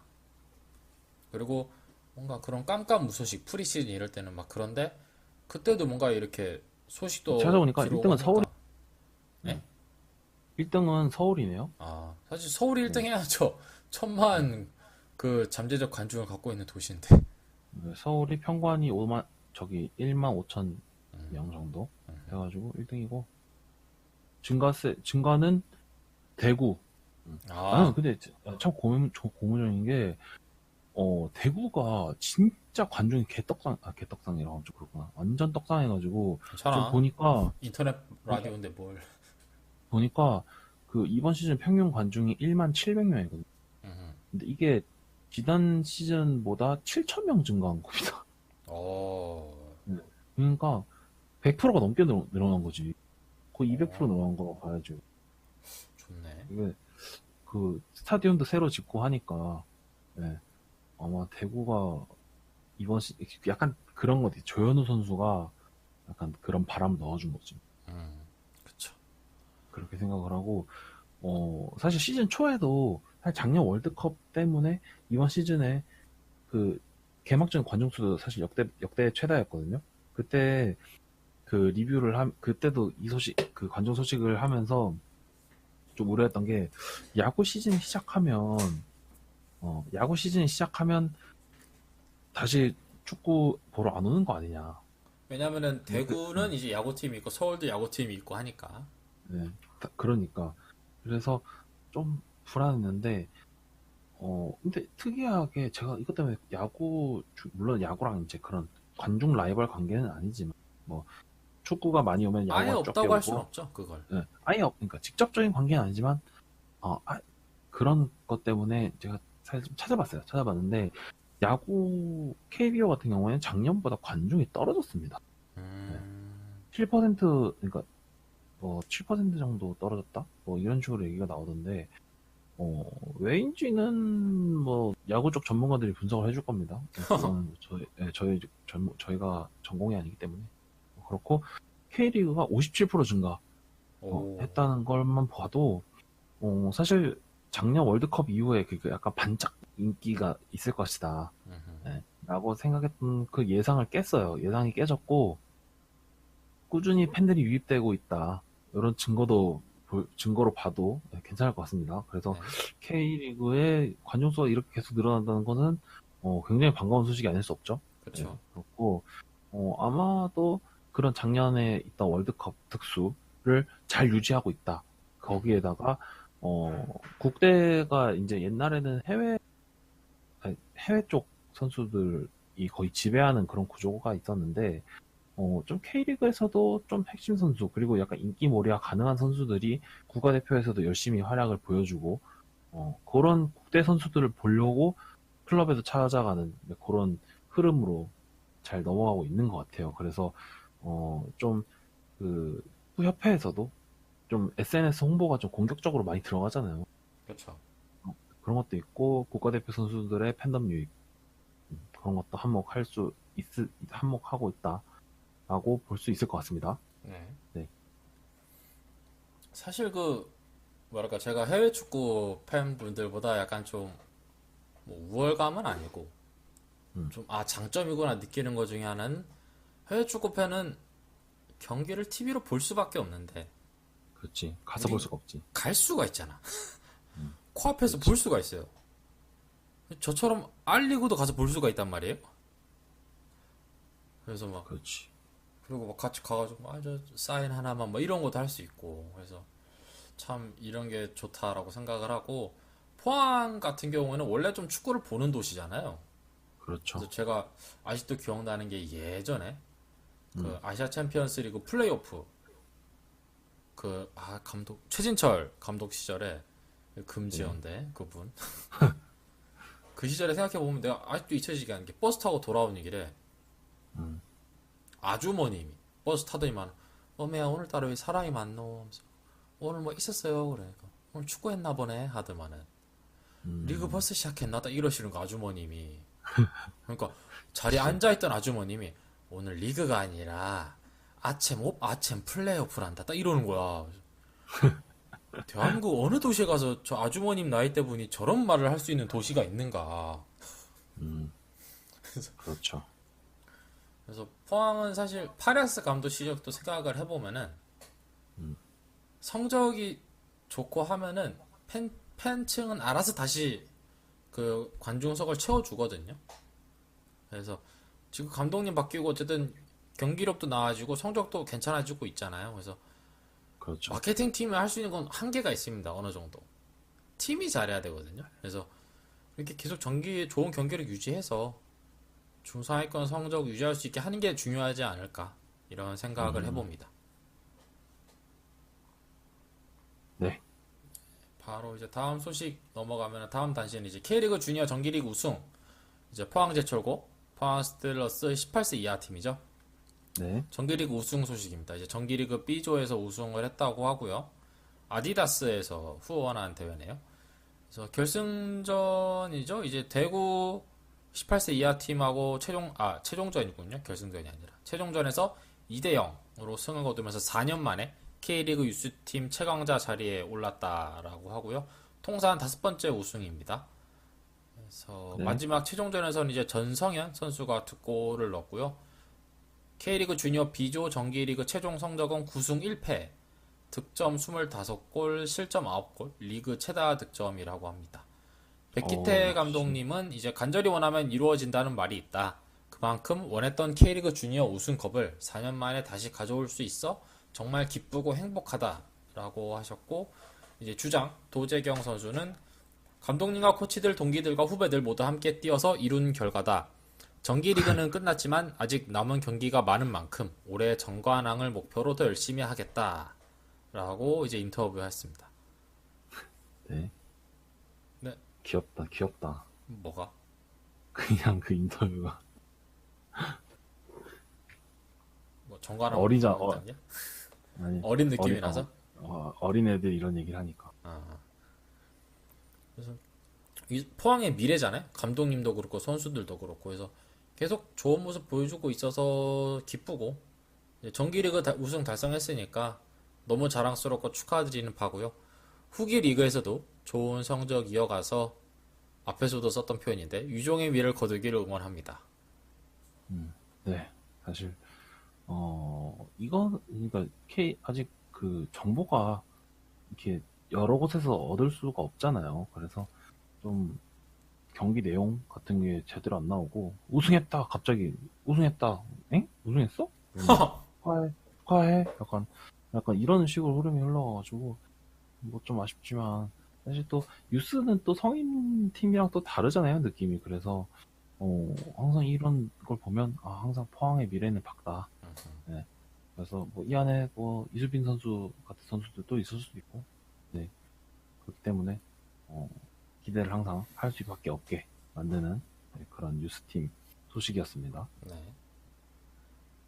그리고 뭔가 그런 깜깜무소식 프리시즌 이럴 때는 막 그런데 그때도 뭔가 이렇게 소식도 찾아보니까 들어오고 1등은 서울이, 하니까 네? 1등은 서울이네요. 사실 서울이 1등 네. 해야죠. 네. 천만 그 잠재적 관중을 갖고 있는 도시인데. 네, 서울이 평관이 1만 5천 명 정도 해가지고 1등이고, 증가는 대구. 나는 아, 근데 참 고무적인 게, 대구가 진짜 관중이 개떡상이라고 하면 좀 그렇구나. 완전 떡상해가지고, 좀 괜찮아. 보니까, 인터넷 보니- 라디오인데 뭘. 보니까, 그 이번 시즌 평균 관중이 1만 700명이거든. 음, 근데 이게 지난 시즌보다 7천 명 증가한 겁니다. 어, 네. 그러니까 100%가 넘게 늘어난 거지. 거의 200% 어, 늘어난 거라고 봐야죠. 좋네. 이게 그 스타디움도 새로 짓고 하니까 예, 아마 대구가 약간 그런 거 같아요. 조현우 선수가 약간 그런 바람 넣어준 거지. 그쵸. 그렇게 생각을 하고 사실 시즌 초에도 사실 작년 월드컵 때문에 이번 시즌에 그 개막전 관중 수도 사실 역대 최다였거든요. 그때 그때도 그 관중 소식을 하면서 좀 우려했던 게 야구 시즌이 시작하면 야구 시즌이 시작하면 다시 축구 보러 안 오는 거 아니냐. 왜냐면은 네, 대구는 이제 야구팀이 있고 서울도 야구팀이 있고 하니까. 네, 그러니까 그래서 좀 불안했는데 근데 특이하게 제가 이것 때문에 물론 야구랑 이제 그런 관중 라이벌 관계는 아니지만 뭐 축구가 많이 오면 아예 야구가 적게 없다고 할 수는 오고 없죠, 그걸. 예, 그러니까 직접적인 관계는 아니지만 그런 것 때문에 제가 사실 좀 찾아봤는데 야구 KBO 같은 경우에는 작년보다 관중이 떨어졌습니다. 네. 음, 7% 그러니까 뭐 7% 정도 떨어졌다? 뭐 이런 식으로 얘기가 나오던데 왜인지는 뭐 야구 쪽 전문가들이 분석을 해줄 겁니다. 그거는 저희가 전공이 아니기 때문에 그렇고 K리그가 57% 증가 오, 했다는 것만 봐도 사실 작년 월드컵 이후에 그 약간 반짝 인기가 있을 것이다. 네, 라고 생각했던 그 예상을 깼어요. 예상이 깨졌고 꾸준히 팬들이 유입되고 있다. 이런 증거로 봐도 괜찮을 것 같습니다. 그래서 네, K리그의 관중수가 이렇게 계속 늘어난다는 것은 굉장히 반가운 소식이 아닐 수 없죠. 네, 그쵸. 그렇고 아마도 그런 작년에 있던 월드컵 특수를 잘 유지하고 있다. 거기에다가 국대가 이제 옛날에는 해외 쪽 선수들이 거의 지배하는 그런 구조가 있었는데 좀 K리그에서도 좀 핵심 선수, 그리고 약간 인기몰이가 가능한 선수들이 국가대표에서도 열심히 활약을 보여주고, 그런 국대 선수들을 보려고 클럽에서 찾아가는 그런 흐름으로 잘 넘어가고 있는 것 같아요. 그래서, 좀, 그, 협회에서도 좀 SNS 홍보가 좀 공격적으로 많이 들어가잖아요. 그쵸. 그런 것도 있고, 국가대표 선수들의 팬덤 유입, 그런 것도 한몫하고 있다라고 볼 수 있을 것 같습니다. 네. 네. 사실 그 뭐랄까 제가 해외 축구 팬분들보다 약간 좀 뭐 우월감은 아니고 좀, 장점이구나 느끼는 것 중에 하나는 해외 축구팬은 경기를 TV로 볼 수밖에 없는데, 그렇지. 가서 볼 우린 수가 없지. 갈 수가 있잖아. 코앞에서 그렇지. 볼 수가 있어요. 저처럼 알리고도 가서 볼 수가 있단 말이에요. 그래서 막, 그렇지. 그리고 막 같이 가가지고, 저 사인 하나만 뭐 이런 것도 할 수 있고, 그래서 참 이런 게 좋다라고 생각을 하고, 포항 같은 경우에는 원래 좀 축구를 보는 도시잖아요. 그렇죠. 그래서 제가 아직도 기억나는 게 예전에 음, 그 아시아 챔피언스 리그 플레이오프 감독 최진철 감독 시절에 네. 금지연대 그분 그 시절에 생각해 보면 내가 아직도 잊혀지지 않는 게 버스 타고 돌아오는 길에 음, 아주머님이 버스 타더니만 어메야 오늘따라 왜 사람이 많노 하면서 오늘 뭐 있었어요 그러니까 오늘 축구했나 보네 하더만은 리그 음, 벌써 시작했나 딱 이러시는 거 아주머님이 그러니까 자리에 앉아있던 아주머님이 오늘 리그가 아니라 아챔 플레이오프란다 딱 이러는 거야. 대한민국 어느 도시에 가서 저 아주머님 나이대 분이 저런 말을 할 수 있는 도시가 있는가. 음, 그렇죠. 그래서 포항은 사실 파레스 감독 시절도 생각을 해보면은 성적이 좋고 하면은 팬층은 알아서 다시 그 관중석을 채워주거든요. 그래서 지금 감독님 바뀌고 어쨌든 경기력도 나아지고 성적도 괜찮아지고 있잖아요. 그래서 그렇죠. 마케팅 팀이 할 수 있는 건 한계가 있습니다. 어느 정도. 팀이 잘해야 되거든요. 그래서 이렇게 계속 좋은 경기를 유지해서 중상위권 성적 유지할 수 있게 하는 게 중요하지 않을까 이런 생각을 음, 해봅니다. 네. 바로 이제 다음 소식 넘어가면 다음 단시는 이제 K리그 주니어 정기리그 우승 이제 포항제철고 포항 스틸러스 18세 이하 팀이죠. 네. 정기리그 우승 소식입니다. 이제 정기리그 B조에서 우승을 했다고 하고요. 아디다스에서 후원한 대회네요. 그래서 결승전이죠. 이제 대구 18세 이하 팀하고 최종전이군요. 결승전이 아니라. 최종전에서 2대 0으로 승을 거두면서 4년 만에 K리그 유스팀 최강자 자리에 올랐다라고 하고요. 통산 다섯 번째 우승입니다. 그래서 네. 마지막 최종전에서는 이제 전성현 선수가 두 골을 넣었고요. K리그 주니어 B조 정기리그 최종 성적은 9승 1패, 득점 25골, 실점 9골, 리그 최다 득점이라고 합니다. 백기태 역시. 감독님은 이제 간절히 원하면 이루어진다는 말이 있다. 그만큼 원했던 K리그 주니어 우승컵을 4년 만에 다시 가져올 수 있어 정말 기쁘고 행복하다라고 하셨고 이제 주장 도재경 선수는 감독님과 코치들, 동기들과 후배들 모두 함께 뛰어서 이룬 결과다. 정기리그는 끝났지만 아직 남은 경기가 많은 만큼 올해 정관왕을 목표로 더 열심히 하겠다라고 이제 인터뷰했습니다. 네. 네, 귀엽다, 귀엽다. 뭐가? 그냥 그 인터뷰가. 뭐 정관왕 어리자, 목표로 했다는 게? 아니, 어린 느낌이 나서? 어린 애들 이런 얘기를 하니까. 그래서 이 포항의 미래잖아요. 감독님도 그렇고 선수들도 그렇고 해서 계속 좋은 모습 보여주고 있어서 기쁘고 이제 정기리그 우승 달성했으니까 너무 자랑스럽고 축하드리는 바고요. 후기 리그에서도 좋은 성적 이어가서 앞에서도 썼던 표현인데 유종의 미를 거두기를 응원합니다. 네. 사실, 그러니까, 아직 그 정보가 이렇게 여러 곳에서 얻을 수가 없잖아요. 그래서 좀 경기 내용 같은 게 제대로 안 나오고, 우승했다, 갑자기, 우승했다, 엥? 우승했어? 그러면, 축하해, 축하해? 약간 이런 식으로 흐름이 흘러가가지고, 뭐 좀 아쉽지만, 사실 또, 뉴스는 또 성인 팀이랑 또 다르잖아요, 느낌이. 그래서, 항상 이런 걸 보면, 항상 포항의 미래는 밝다. 네. 그래서 뭐 이 안에 뭐 이수빈 선수 같은 선수들도 있을 수도 있고, 네. 그렇기 때문에, 어, 기대를 항상 할 수밖에 없게 만드는 네, 그런 뉴스팀 소식이었습니다. 네.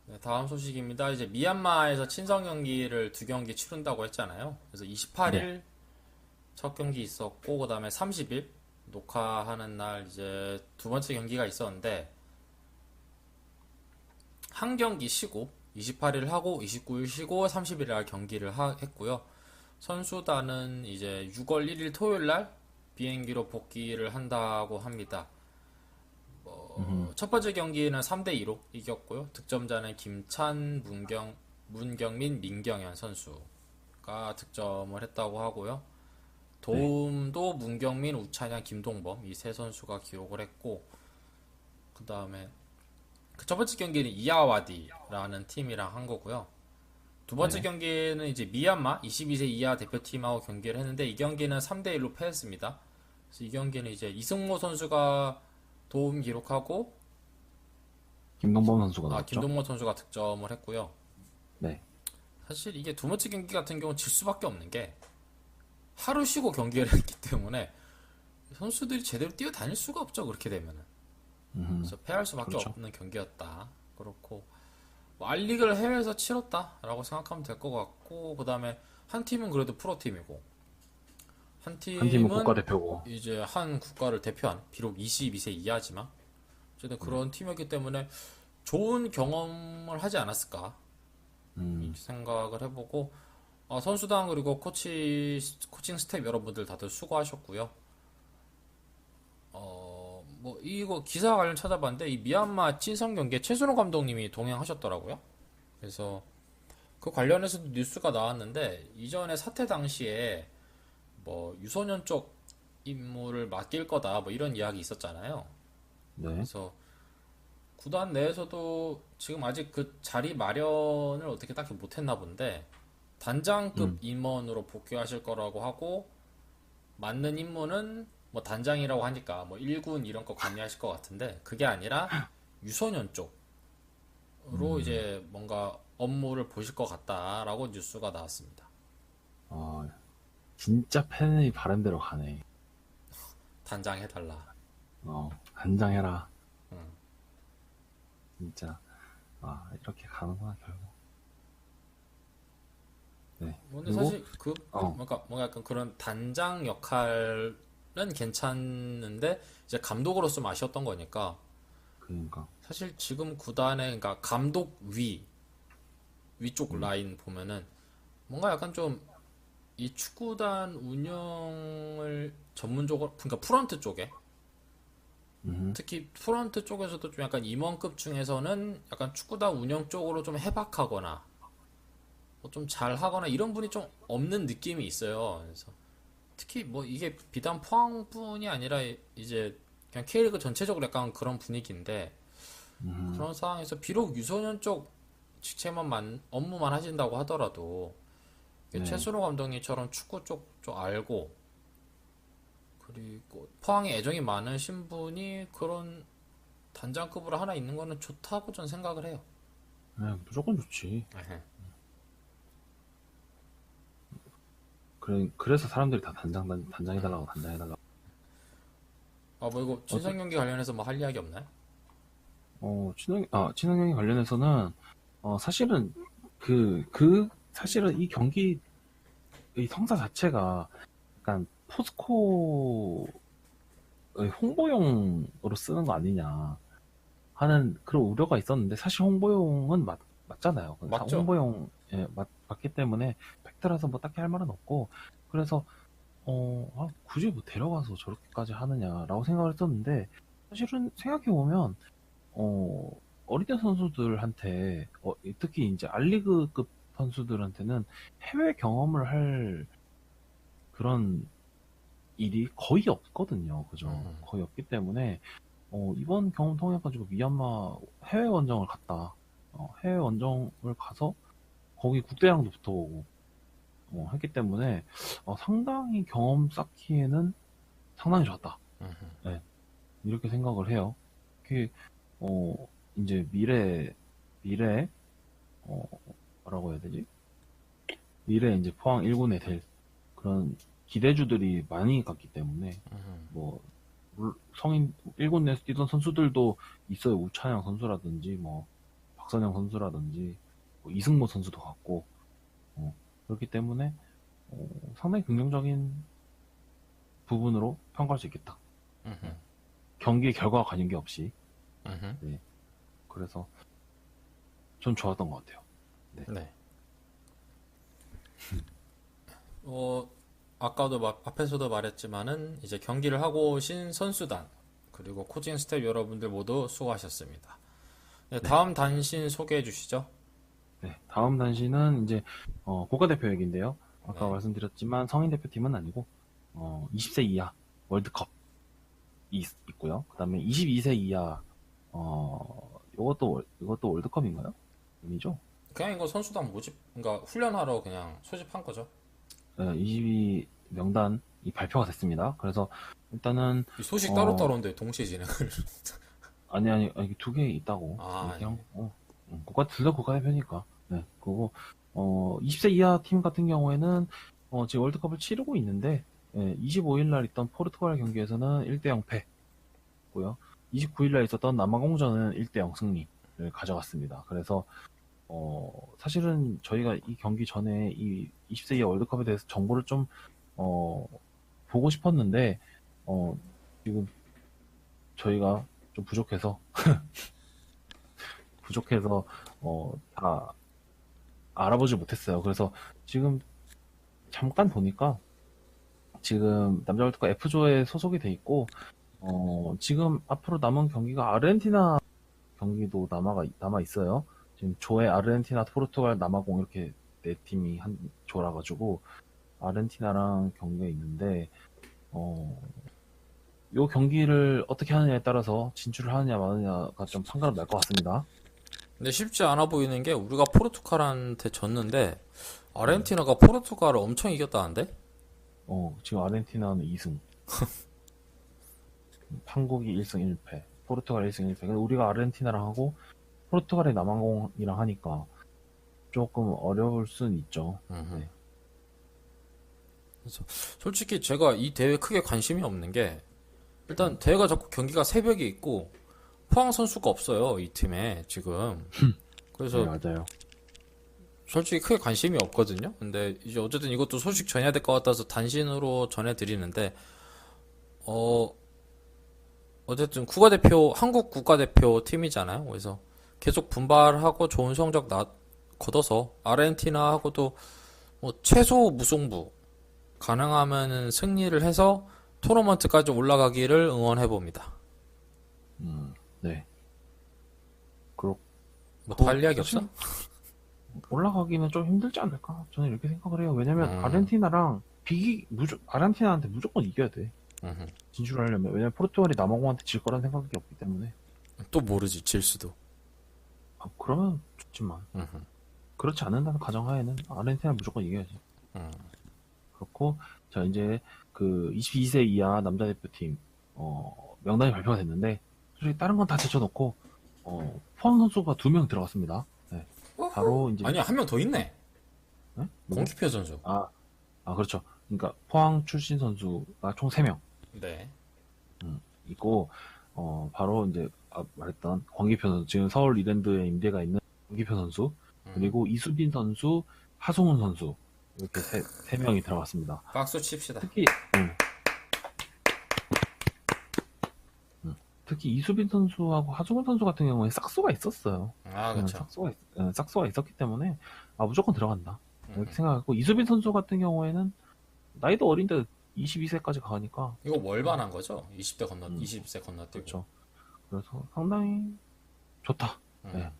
네, 다음 소식입니다. 이제 미얀마에서 친선 경기를 두 경기 치른다고 했잖아요. 그래서 네. 28일 첫 경기 있었고 그다음에 30일 녹화하는 날 이제 두 번째 경기가 있었는데 한 경기 쉬고 28일 하고 29일 쉬고 30일 날 경기를 했고요. 선수단은 이제 6월 1일 토요일 날 비행기로 복귀를 한다고 합니다. 첫 번째 경기는 3대2로 이겼고요. 득점자는 김찬, 문경민, 민경현 선수가 득점을 했다고 하고요. 네. 도움도 문경민, 우찬양, 김동범 이 세 선수가 기록을 했고, 그 다음에 그 첫 번째 경기는 이하와디라는 팀이랑 한 거고요. 두 번째 네. 경기는 이제 미얀마 22세 이하 대표팀하고 경기를 했는데 이 경기는 3대1로 패했습니다. 그래서 이 경기는 이제 이승모 선수가 도움 기록하고 김동범 선수가 나왔죠? 김동모 선수가 득점을 했고요. 네. 사실 이게 두 번째 경기 같은 경우는 질 수밖에 없는 게 하루 쉬고 경기를 했기 때문에 선수들이 제대로 뛰어다닐 수가 없죠. 그렇게 되면은. 그래서 패할 수밖에 그렇죠. 없는 경기였다. 그렇고 뭐 알리그를 해외에서 치렀다라고 생각하면 될 것 같고, 그 다음에 한 팀은 그래도 프로팀이고 한 한 팀은 팀은 국가대표고. 이제 한 국가를 대표한, 비록 22세 이하지만 어쨌든 그런 팀이었기 때문에 좋은 경험을 하지 않았을까 음, 생각을 해보고, 선수단 그리고 코칭 스텝 여러분들 다들 수고하셨고요. 뭐 이거 기사 관련 찾아봤는데 이 미얀마 친선 경기에 최순호 감독님이 동행하셨더라고요. 그래서 그 관련해서도 뉴스가 나왔는데, 이전에 사태 당시에 뭐 유소년 쪽 임무를 맡길 거다 뭐 이런 이야기 있었잖아요. 네. 그래서 구단 내에서도 지금 아직 그 자리 마련을 어떻게 딱히 못했나 본데, 단장급 음, 임원으로 복귀하실 거라고 하고, 맞는 임무는 뭐 단장이라고 하니까 뭐 1군 이런 거 관리하실 것 같은데, 그게 아니라 유소년 쪽으로 이제 뭔가 업무를 보실 것 같다라고 뉴스가 나왔습니다. 어, 진짜 팬이 바람대로 가네. 단장 해달라. 간장해라. 진짜. 이렇게 가는구나, 결국. 네. 근데 그리고, 사실 그 어, 뭔가 약간 그런 단장 역할은 괜찮은데 이제 감독으로서 아쉬웠던 거니까, 그러니까. 사실 지금 구단의 그러니까 감독 위쪽 라인 보면은 뭔가 약간 좀 이 축구단 운영을 전문적으로, 그러니까 프런트 쪽에, 음, 특히 프런트 쪽에서도 좀 약간 임원급 중에서는 약간 축구단 운영 쪽으로 좀 해박하거나 뭐 좀 잘하거나 이런 분이 좀 없는 느낌이 있어요. 그래서 특히 뭐 이게 비단 포항뿐이 아니라 이제 그냥 K리그 전체적으로 약간 그런 분위기인데, 그런 상황에서 비록 유소년 쪽 업무만 하신다고 하더라도 네. 최순호 감독님처럼 축구 쪽 좀 알고, 그리고 포항에 애정이 많으신 분이 그런 단장급으로 하나 있는 거는 좋다고 전 생각을 해요. 네, 무조건 좋지. 에헤. 그래서 사람들이 다 단장해달라고, 단장해달라고. 뭐 이거 어째, 친선 경기 관련해서 뭐 할 이야기 없나요? 친환경에 관련해서는, 사실은, 사실은 이 경기의 성사 자체가 약간 포스코의 홍보용으로 쓰는 거 아니냐 하는 그런 우려가 있었는데, 사실 홍보용은 맞잖아요. 맞죠? 홍보용, 예, 맞기 때문에 팩트라서 뭐 딱히 할 말은 없고, 그래서, 굳이 뭐 데려가서 저렇게까지 하느냐라고 생각을 했었는데, 사실은 생각해보면, 어, 어린이 선수들한테, 특히 이제 알리그급 선수들한테는 해외 경험을 할 그런 일이 거의 없거든요. 그죠? 거의 없기 때문에, 이번 경험 통해가지고 미얀마 해외 원정을 갔다. 해외 원정을 가서 거기 국대랑도 붙어보고, 했기 때문에, 상당히 경험 쌓기에는 상당히 좋았다. 네, 이렇게 생각을 해요. 그게, 어, 이제 미래에, 어, 뭐라고 해야 되지? 미래에 이제 포항 1군에 될 그런 기대주들이 많이 갔기 때문에, 뭐, 성인 1군 내에서 뛰던 선수들도 있어요. 우찬양 선수라든지, 뭐, 박선영 선수라든지, 뭐 이승모 선수도 갔고, 그렇기 때문에, 상당히 긍정적인 부분으로 평가할 수 있겠다. 네. 경기 결과와 관계없이. 네. 그래서 좀 좋았던 것 같아요. 네. 네. 어, 아까도 앞에서도 말했지만은 이제 경기를 하고 오신 선수단, 그리고 코칭 스텝 여러분들 모두 수고하셨습니다. 네, 다음 단신 소개해 주시죠. 네, 다음 단신은 이제 국가대표 얘기인데요. 아까 네. 말씀드렸지만 성인 대표팀은 아니고 20세 이하 월드컵이 있고요. 그다음에 22세 이하 이것도 월드컵인가요? 아니죠? 그냥 이거 선수단 모집, 그러니까 훈련하러 그냥 소집한 거죠. 22 명단이 발표가 됐습니다. 그래서 일단은 이 소식 어 따로따로인데 동시에 진행을. 아니 두 개 있다고 아, 얘기한 예. 거. 둘 다 국가대표니까. 네, 그거 20세 이하 팀 같은 경우에는 지금 월드컵을 치르고 있는데 25일 날 있던 포르투갈 경기에서는 1대 0 패고요. 29일 날 있었던 남아공전은 1대 0 승리를 가져갔습니다. 그래서 사실은 저희가 이 경기 전에 이 20세 이하 월드컵에 대해서 정보를 좀 어, 보고 싶었는데 어, 지금 저희가 좀 부족해서 다 알아보지 못했어요. 그래서 지금 잠깐 보니까 지금 남자 월드컵 F조에 소속이 돼 있고 지금 앞으로 남은 경기가 아르헨티나 경기도 남아 있어요. 지금 조에 아르헨티나, 포르투갈, 남아공 이렇게 네 팀이 한 조라 가지고 아르헨티나랑 경기가 있는데 어, 요 경기를 어떻게 하느냐에 따라서 진출을 하느냐 마느냐가 좀 판가름 날 것 같습니다. 근데 쉽지 않아 보이는 게 우리가 포르투갈한테 졌는데 네. 아르헨티나가 포르투갈을 엄청 이겼다는데? 지금 아르헨티나는 2승, 한국이 1승 1패, 포르투갈 1승 1패. 근데 우리가 아르헨티나랑 하고 포르투갈이 남아공이랑 하니까 조금 어려울 수는 있죠. 음흠. 네. 그래서 솔직히 제가 이 대회 크게 관심이 없는 게 일단 대회가 자꾸 경기가 새벽에 있고 포항 선수가 없어요 이 팀에 지금. 네, 그래서 맞아요. 솔직히 크게 관심이 없거든요. 근데 이제 어쨌든 이것도 소식 전해야 될 것 같아서 단신으로 전해드리는데 어 어쨌든 국가대표 한국 국가대표 팀이잖아요. 그래서 계속 분발하고 좋은 성적 거둬서 아르헨티나하고도 뭐 최소 무승부 가능하면은 승리를 해서 토너먼트까지 올라가기를 응원해 봅니다. 네. 그렇고 뭐 더 할 이야기 없어? 사실 올라가기는 좀 힘들지 않을까? 저는 이렇게 생각을 해요. 왜냐면 음, 아르헨티나한테 무조건 이겨야 돼. 음. 진출하려면. 왜냐면 포르투갈이 남아공한테 질 거란 생각이 없기 때문에. 또 모르지 질 수도. 그러면 좋지만. 음, 그렇지 않는다는 가정하에는 아르헨티나 무조건 이겨야지. 음. 그렇고, 자, 이제 그 22세 이하 남자 대표팀, 명단이 발표가 됐는데, 솔직히 다른 건 다 제쳐놓고, 포항 선수가 2명 들어갔습니다. 네. 바로 이제, 아니야 한 명 더 있네. 네? 누구? 공기표 선수. 그렇죠. 그러니까 포항 출신 선수가 총 3명 네. 있고, 바로 이제 말했던 광기표 선수, 지금 서울 이랜드에 임대가 있는 광기표 선수, 그리고 이수빈 선수, 하성훈 선수, 이렇게 세 명이 들어갔습니다. 박수 칩시다. 특히, 음, 특히 이수빈 선수하고 하성훈 선수 같은 경우에 싹수가 있었어요. 아 그렇죠. 싹수가 있었기 때문에, 무조건 들어간다. 이렇게 음. 생각하고, 이수빈 선수 같은 경우에는 나이도 어린데 22세까지 가니까, 이거 월반한 거죠? 20대 건너 음, 20세 건너뛰고. 그렇죠. 그래서 상당히 좋다. 네. 음.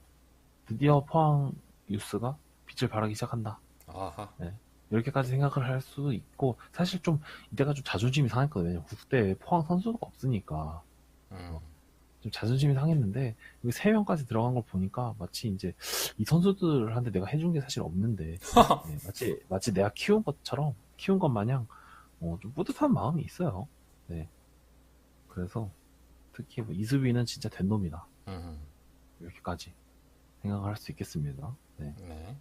드디어 포항 유스가 빛을 발하기 시작한다. 아하. 네. 이렇게까지 생각을 할 수도 있고, 사실 좀 이때가 좀 자존심이 상했거든요. 왜냐면 국대에 포항 선수가 없으니까 음. 좀 자존심이 상했는데, 여기 3명까지 들어간 걸 보니까 마치 이제 이 선수들한테 내가 해준 게 사실 없는데, 네, 마치 내가 키운 것 마냥 좀 뿌듯한 마음이 있어요. 네. 그래서 특히 뭐 이수비는 진짜 된 놈이다. 음. 이렇게까지 생각을 할 수 있겠습니다. 네. 네.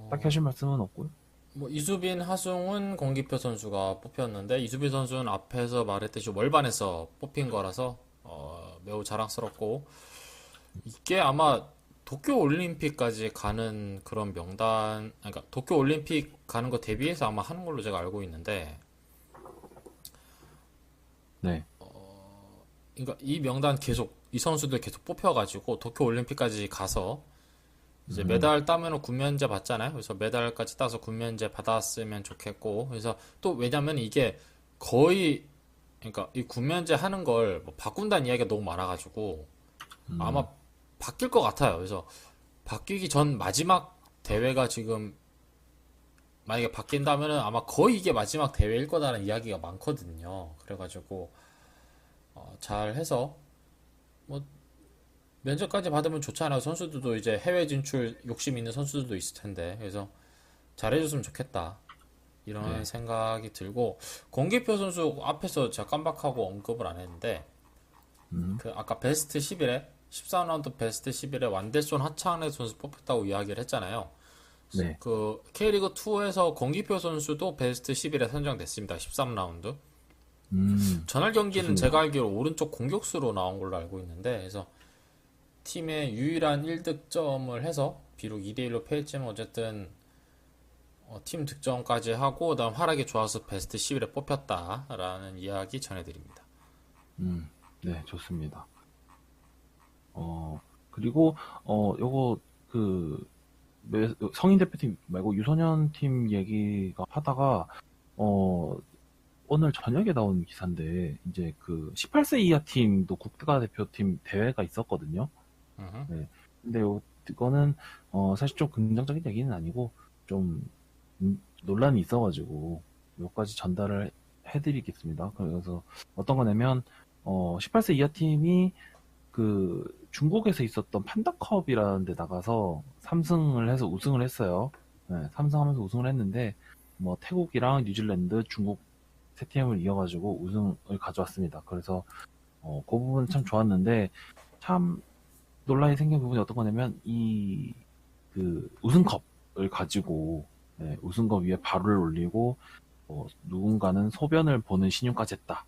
딱히 하실 말씀은 없고요. 뭐 이수빈, 하승훈, 공기표 선수가 뽑혔는데 이수빈 선수는 앞에서 말했듯이 월반에서 뽑힌 거라서 매우 자랑스럽고 이게 아마 도쿄 올림픽까지 가는 그런 명단, 그러니까 도쿄 올림픽 가는 거 대비해서 아마 하는 걸로 제가 알고 있는데, 네. 그러니까 이 명단 계속 이 선수들 계속 뽑혀가지고 도쿄 올림픽까지 가서 이제 음, 메달 따면은 군면제 받잖아요. 그래서 메달까지 따서 군면제 받았으면 좋겠고, 그래서 또 왜냐면 이게 거의 그러니까 이 군면제 하는 걸 뭐 바꾼다는 이야기가 너무 많아가지고 아마 음, 바뀔 것 같아요. 그래서 바뀌기 전 마지막 대회가 지금 만약에 바뀐다면은 아마 거의 이게 마지막 대회일 거다라는 이야기가 많거든요. 그래가지고 잘 해서 뭐 면접까지 받으면 좋잖아요. 선수들도 이제 해외 진출 욕심 있는 선수들도 있을 텐데 그래서 잘해줬으면 좋겠다 이런 네. 생각이 들고 공기표 선수 앞에서 제가 깜빡하고 언급을 안 했는데 음, 그 아까 베스트 11에 14라운드 베스트 11에 완델손 하창래 선수 뽑혔다고 이야기를 했잖아요. 네. 그 K리그 2에서 공기표 선수도 베스트 11에 선정됐습니다. 13라운드. 전날 경기는 제가 좋습니다. 알기로 오른쪽 공격수로 나온 걸로 알고 있는데 그래서 팀의 유일한 1득점을 해서 비록 2대1로 패했지만 어쨌든 팀 득점까지 하고 그다음 활약이 좋아서 베스트 11에 뽑혔다라는 이야기 전해드립니다. 네, 좋습니다. 그리고, 요거, 그, 성인 대표팀 말고 유소년 팀 얘기가 하다가, 어, 오늘 저녁에 나온 기사인데, 이제 그 18세 이하 팀도 국가대표팀 대회가 있었거든요. 음흠. 네. 근데 이거는, 사실 좀 긍정적인 얘기는 아니고, 좀, 논란이 있어가지고, 여기까지 전달을 해드리겠습니다. 그래서 어떤 거냐면, 18세 이하 팀이 그 중국에서 있었던 판다컵이라는 데 나가서 3승을 해서 우승을 했어요. 네, 3승하면서 우승을 했는데 뭐 태국이랑 뉴질랜드, 중국 세 팀을 이어가지고 우승을 가져왔습니다. 그래서 그 부분은 참 좋았는데 참 논란이 생긴 부분이 어떤 거냐면 이 그 우승컵을 가지고 우승컵 위에 발을 올리고 누군가는 소변을 보는 신용까지 했다.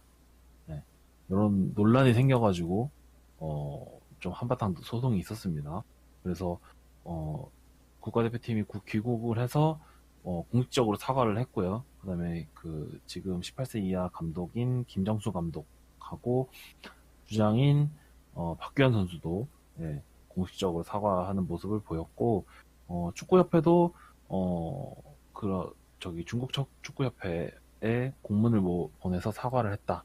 네, 이런 논란이 생겨가지고 좀 한바탕 소송이 있었습니다. 그래서 어, 국가대표팀이 귀국을 해서 공식적으로 사과를 했고요. 그다음에 그 지금 18세 이하 감독인 김정수 감독하고 주장인 박규현 선수도 공식적으로 사과하는 모습을 보였고 축구협회도 저기 중국 축구협회에 공문을 뭐 보내서 사과를 했다.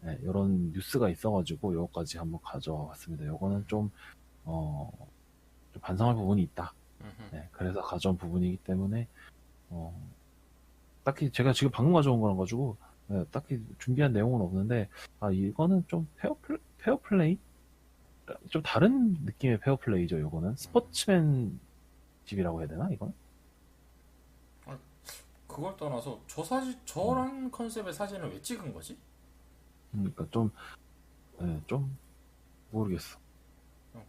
네, 이런 뉴스가 있어가지고 요거까지 한번 가져와 봤습니다. 요거는 어, 좀 반성할 부분이 있다. 네, 그래서 가져온 부분이기 때문에 어, 딱히 제가 지금 방금 가져온 거라 가지고 딱히 준비한 내용은 없는데 이거는 좀 페어플레이? 좀 다른 느낌의 페어플레이죠. 요거는 스포츠맨 집이라고 해야 되나 이건? 그걸 떠나서 저 사진 음, 저런 컨셉의 사진을 왜 찍은 거지? 그러니까 좀 모르겠어.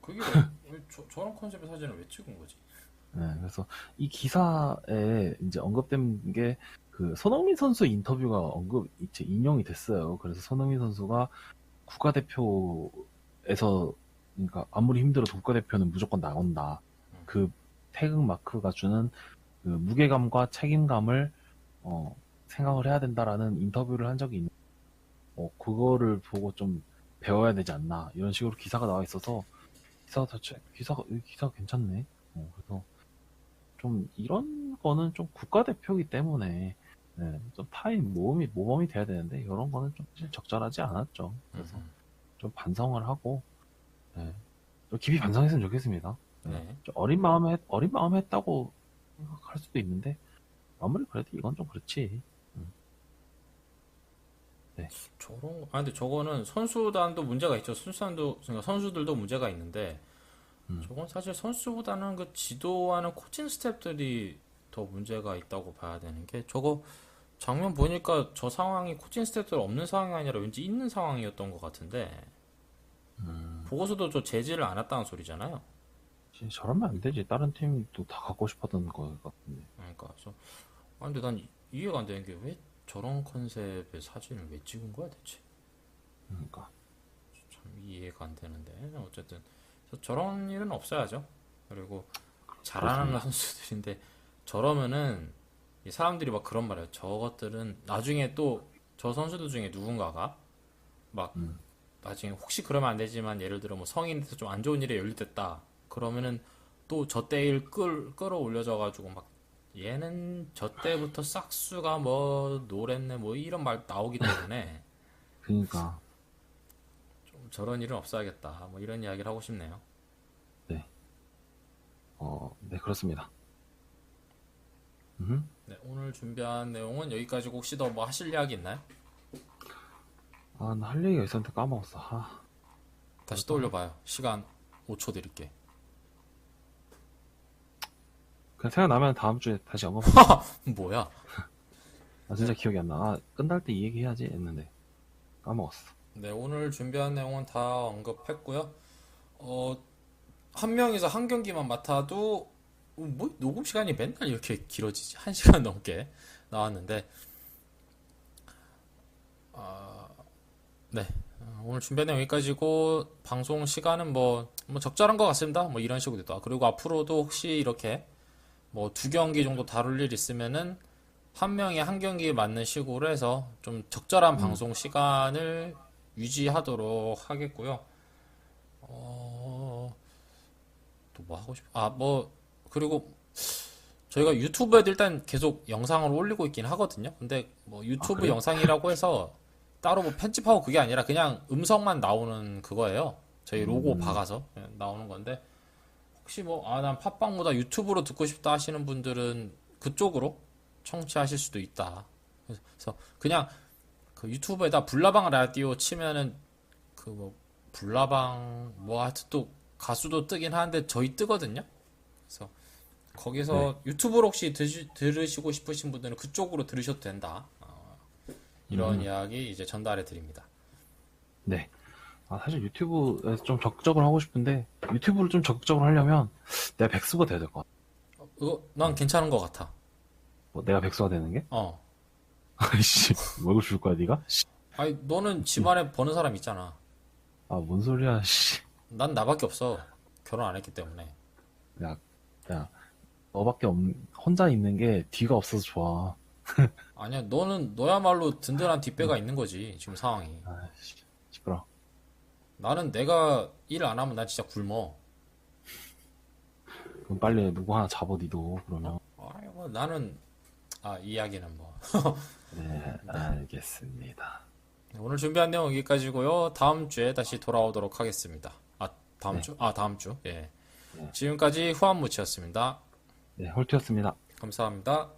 그게 왜 저런 컨셉의 사진을 왜 찍은 거지? 그래서 이 기사에 이제 언급된 게 그 손흥민 선수 인터뷰가 이제 인용이 됐어요. 그래서 손흥민 선수가 국가대표에서 그러니까 아무리 힘들어도 국가대표는 무조건 나온다. 그 태극 마크가 주는 그 무게감과 책임감을 생각을 해야 된다라는 인터뷰를 한 적이 있는데 그거를 보고 좀 배워야 되지 않나 이런 식으로 기사가 나와 있어서 기사가 괜찮네. 그래서 좀 이런 거는 좀 국가대표이기 때문에 좀 모범이 돼야 되는데 이런 거는 좀 사실 적절하지 않았죠. 그래서 좀 반성을 하고 좀 깊이 반성했으면 좋겠습니다. 네. 좀 어린 마음에 했다고 생각할 수도 있는데 아무리 그래도 이건 좀 그렇지. 음, 네, 근데 저거는 선수단도 문제가 있죠. 그러니까 선수들도 문제가 있는데, 음, 저건 사실 선수보다는 그 지도하는 코칭 스태프들이 더 문제가 있다고 봐야 되는 게, 저거 장면 보니까 저 상황이 코칭 스태프들 없는 상황이 아니라 왠지 있는 상황이었던 것 같은데, 보고서도 저 제지를 안 했다는 소리잖아요. 저러면 안 되지. 다른 팀도 다 갖고 싶었던 거 같은데. 그러니까, 근데 난 이해가 안 되는 게 왜 저런 컨셉의 사진을 왜 찍은 거야, 대체? 그러니까 참 이해가 안 되는데 어쨌든 저런 일은 없어야죠. 그리고 잘하는 그렇습니다. 선수들인데 저러면은 이 사람들이 막 그런 말해요. 저것들은 나중에 또 저 선수들 중에 누군가가 막 음, 나중에 혹시 그러면 안 되지만 예를 들어 뭐 성인에서 좀 안 좋은 일에 연루됐다. 그러면은 또 저 때 일 끌어올려져 가지고 막 얘는 저 때부터 싹수가 뭐 노랬네 뭐 이런 말 나오기 때문에 그니까, 좀 저런 일은 없어야겠다. 뭐 이런 이야기를 하고 싶네요. 네. 네, 그렇습니다. 음. 네, 오늘 준비한 내용은 여기까지고 혹시 더 뭐 하실 이야기 있나요? 아, 나 할 얘기가 있었는데 까먹었어. 아, 다시 떠올려봐요. 시간 5초 드릴게. 그냥 생각나면 다음 주에 다시 언급. 뭐야? 아, 진짜 기억이 안 나. 아, 끝날 때 이 얘기 해야지 했는데 까먹었어. 네, 오늘 준비한 내용은 다 언급했고요. 한 명이서 한 경기만 맡아도 뭐 녹음 시간이 맨날 이렇게 길어지지? 한 시간 넘게 나왔는데 네, 오늘 준비한 내용 여기까지고 방송 시간은 뭐 적절한 것 같습니다. 뭐 이런 식으로 됐다. 그리고 앞으로도 혹시 이렇게 뭐 두 경기 정도 다룰 일 있으면은 한 명이 한 경기에 맞는 식으로 해서 좀 적절한 방송 시간을 유지하도록 하겠고요. 또 뭐 하고 뭐 그리고 저희가 유튜브에도 일단 계속 영상을 올리고 있긴 하거든요. 근데 뭐 아, 유튜브 그래요? 영상이라고 해서 따로 뭐 편집하고 그게 아니라 그냥 음성만 나오는 그거예요. 저희 로고 박아서 그냥 나오는 건데 혹시 뭐 난 팟빵보다 유튜브로 듣고 싶다 하시는 분들은 그쪽으로 청취하실 수도 있다. 그래서 그냥 그 유튜브에다 불나방 라디오 치면은 그 뭐 불나방 뭐 하여튼 또 가수도 뜨긴 하는데 저희 뜨거든요. 그래서 네. 거기서 유튜브로 혹시 들으시고 싶으신 분들은 그쪽으로 들으셔도 된다. 이런 이야기 이제 전달해 드립니다. 네. 아, 사실 유튜브에서 좀 적극적으로 하고 싶은데 유튜브를 좀 적극적으로 하려면 내가 백수가 돼야 될 것 같아. 이거 난 괜찮은 것 같아. 뭐 내가 백수가 되는 게? 어. 아이씨, 월급 줄 거야, 네가? 씨. 아니 너는 집안에 버는 사람 있잖아. 아, 뭔 소리야, 씨. 난 나밖에 없어. 결혼 안 했기 때문에. 야, 야, 너밖에 혼자 있는 게 뒤가 없어서 좋아. 아니야, 너야말로 든든한 뒷배가 있는 거지, 지금 상황이. 아이씨, 시끄러. 나는 내가 일 안 하면 난 진짜 굶어. 그럼 빨리 누구 하나 잡아, 니도, 그러면. 아이고, 나는, 이 이야기는 뭐. 네, 알겠습니다. 오늘 준비한 내용 여기까지고요. 다음 주에 다시 돌아오도록 하겠습니다. 다음 네, 주? 다음 주. 예. 네, 지금까지 후한무치였습니다. 네, 홀트였습니다. 감사합니다.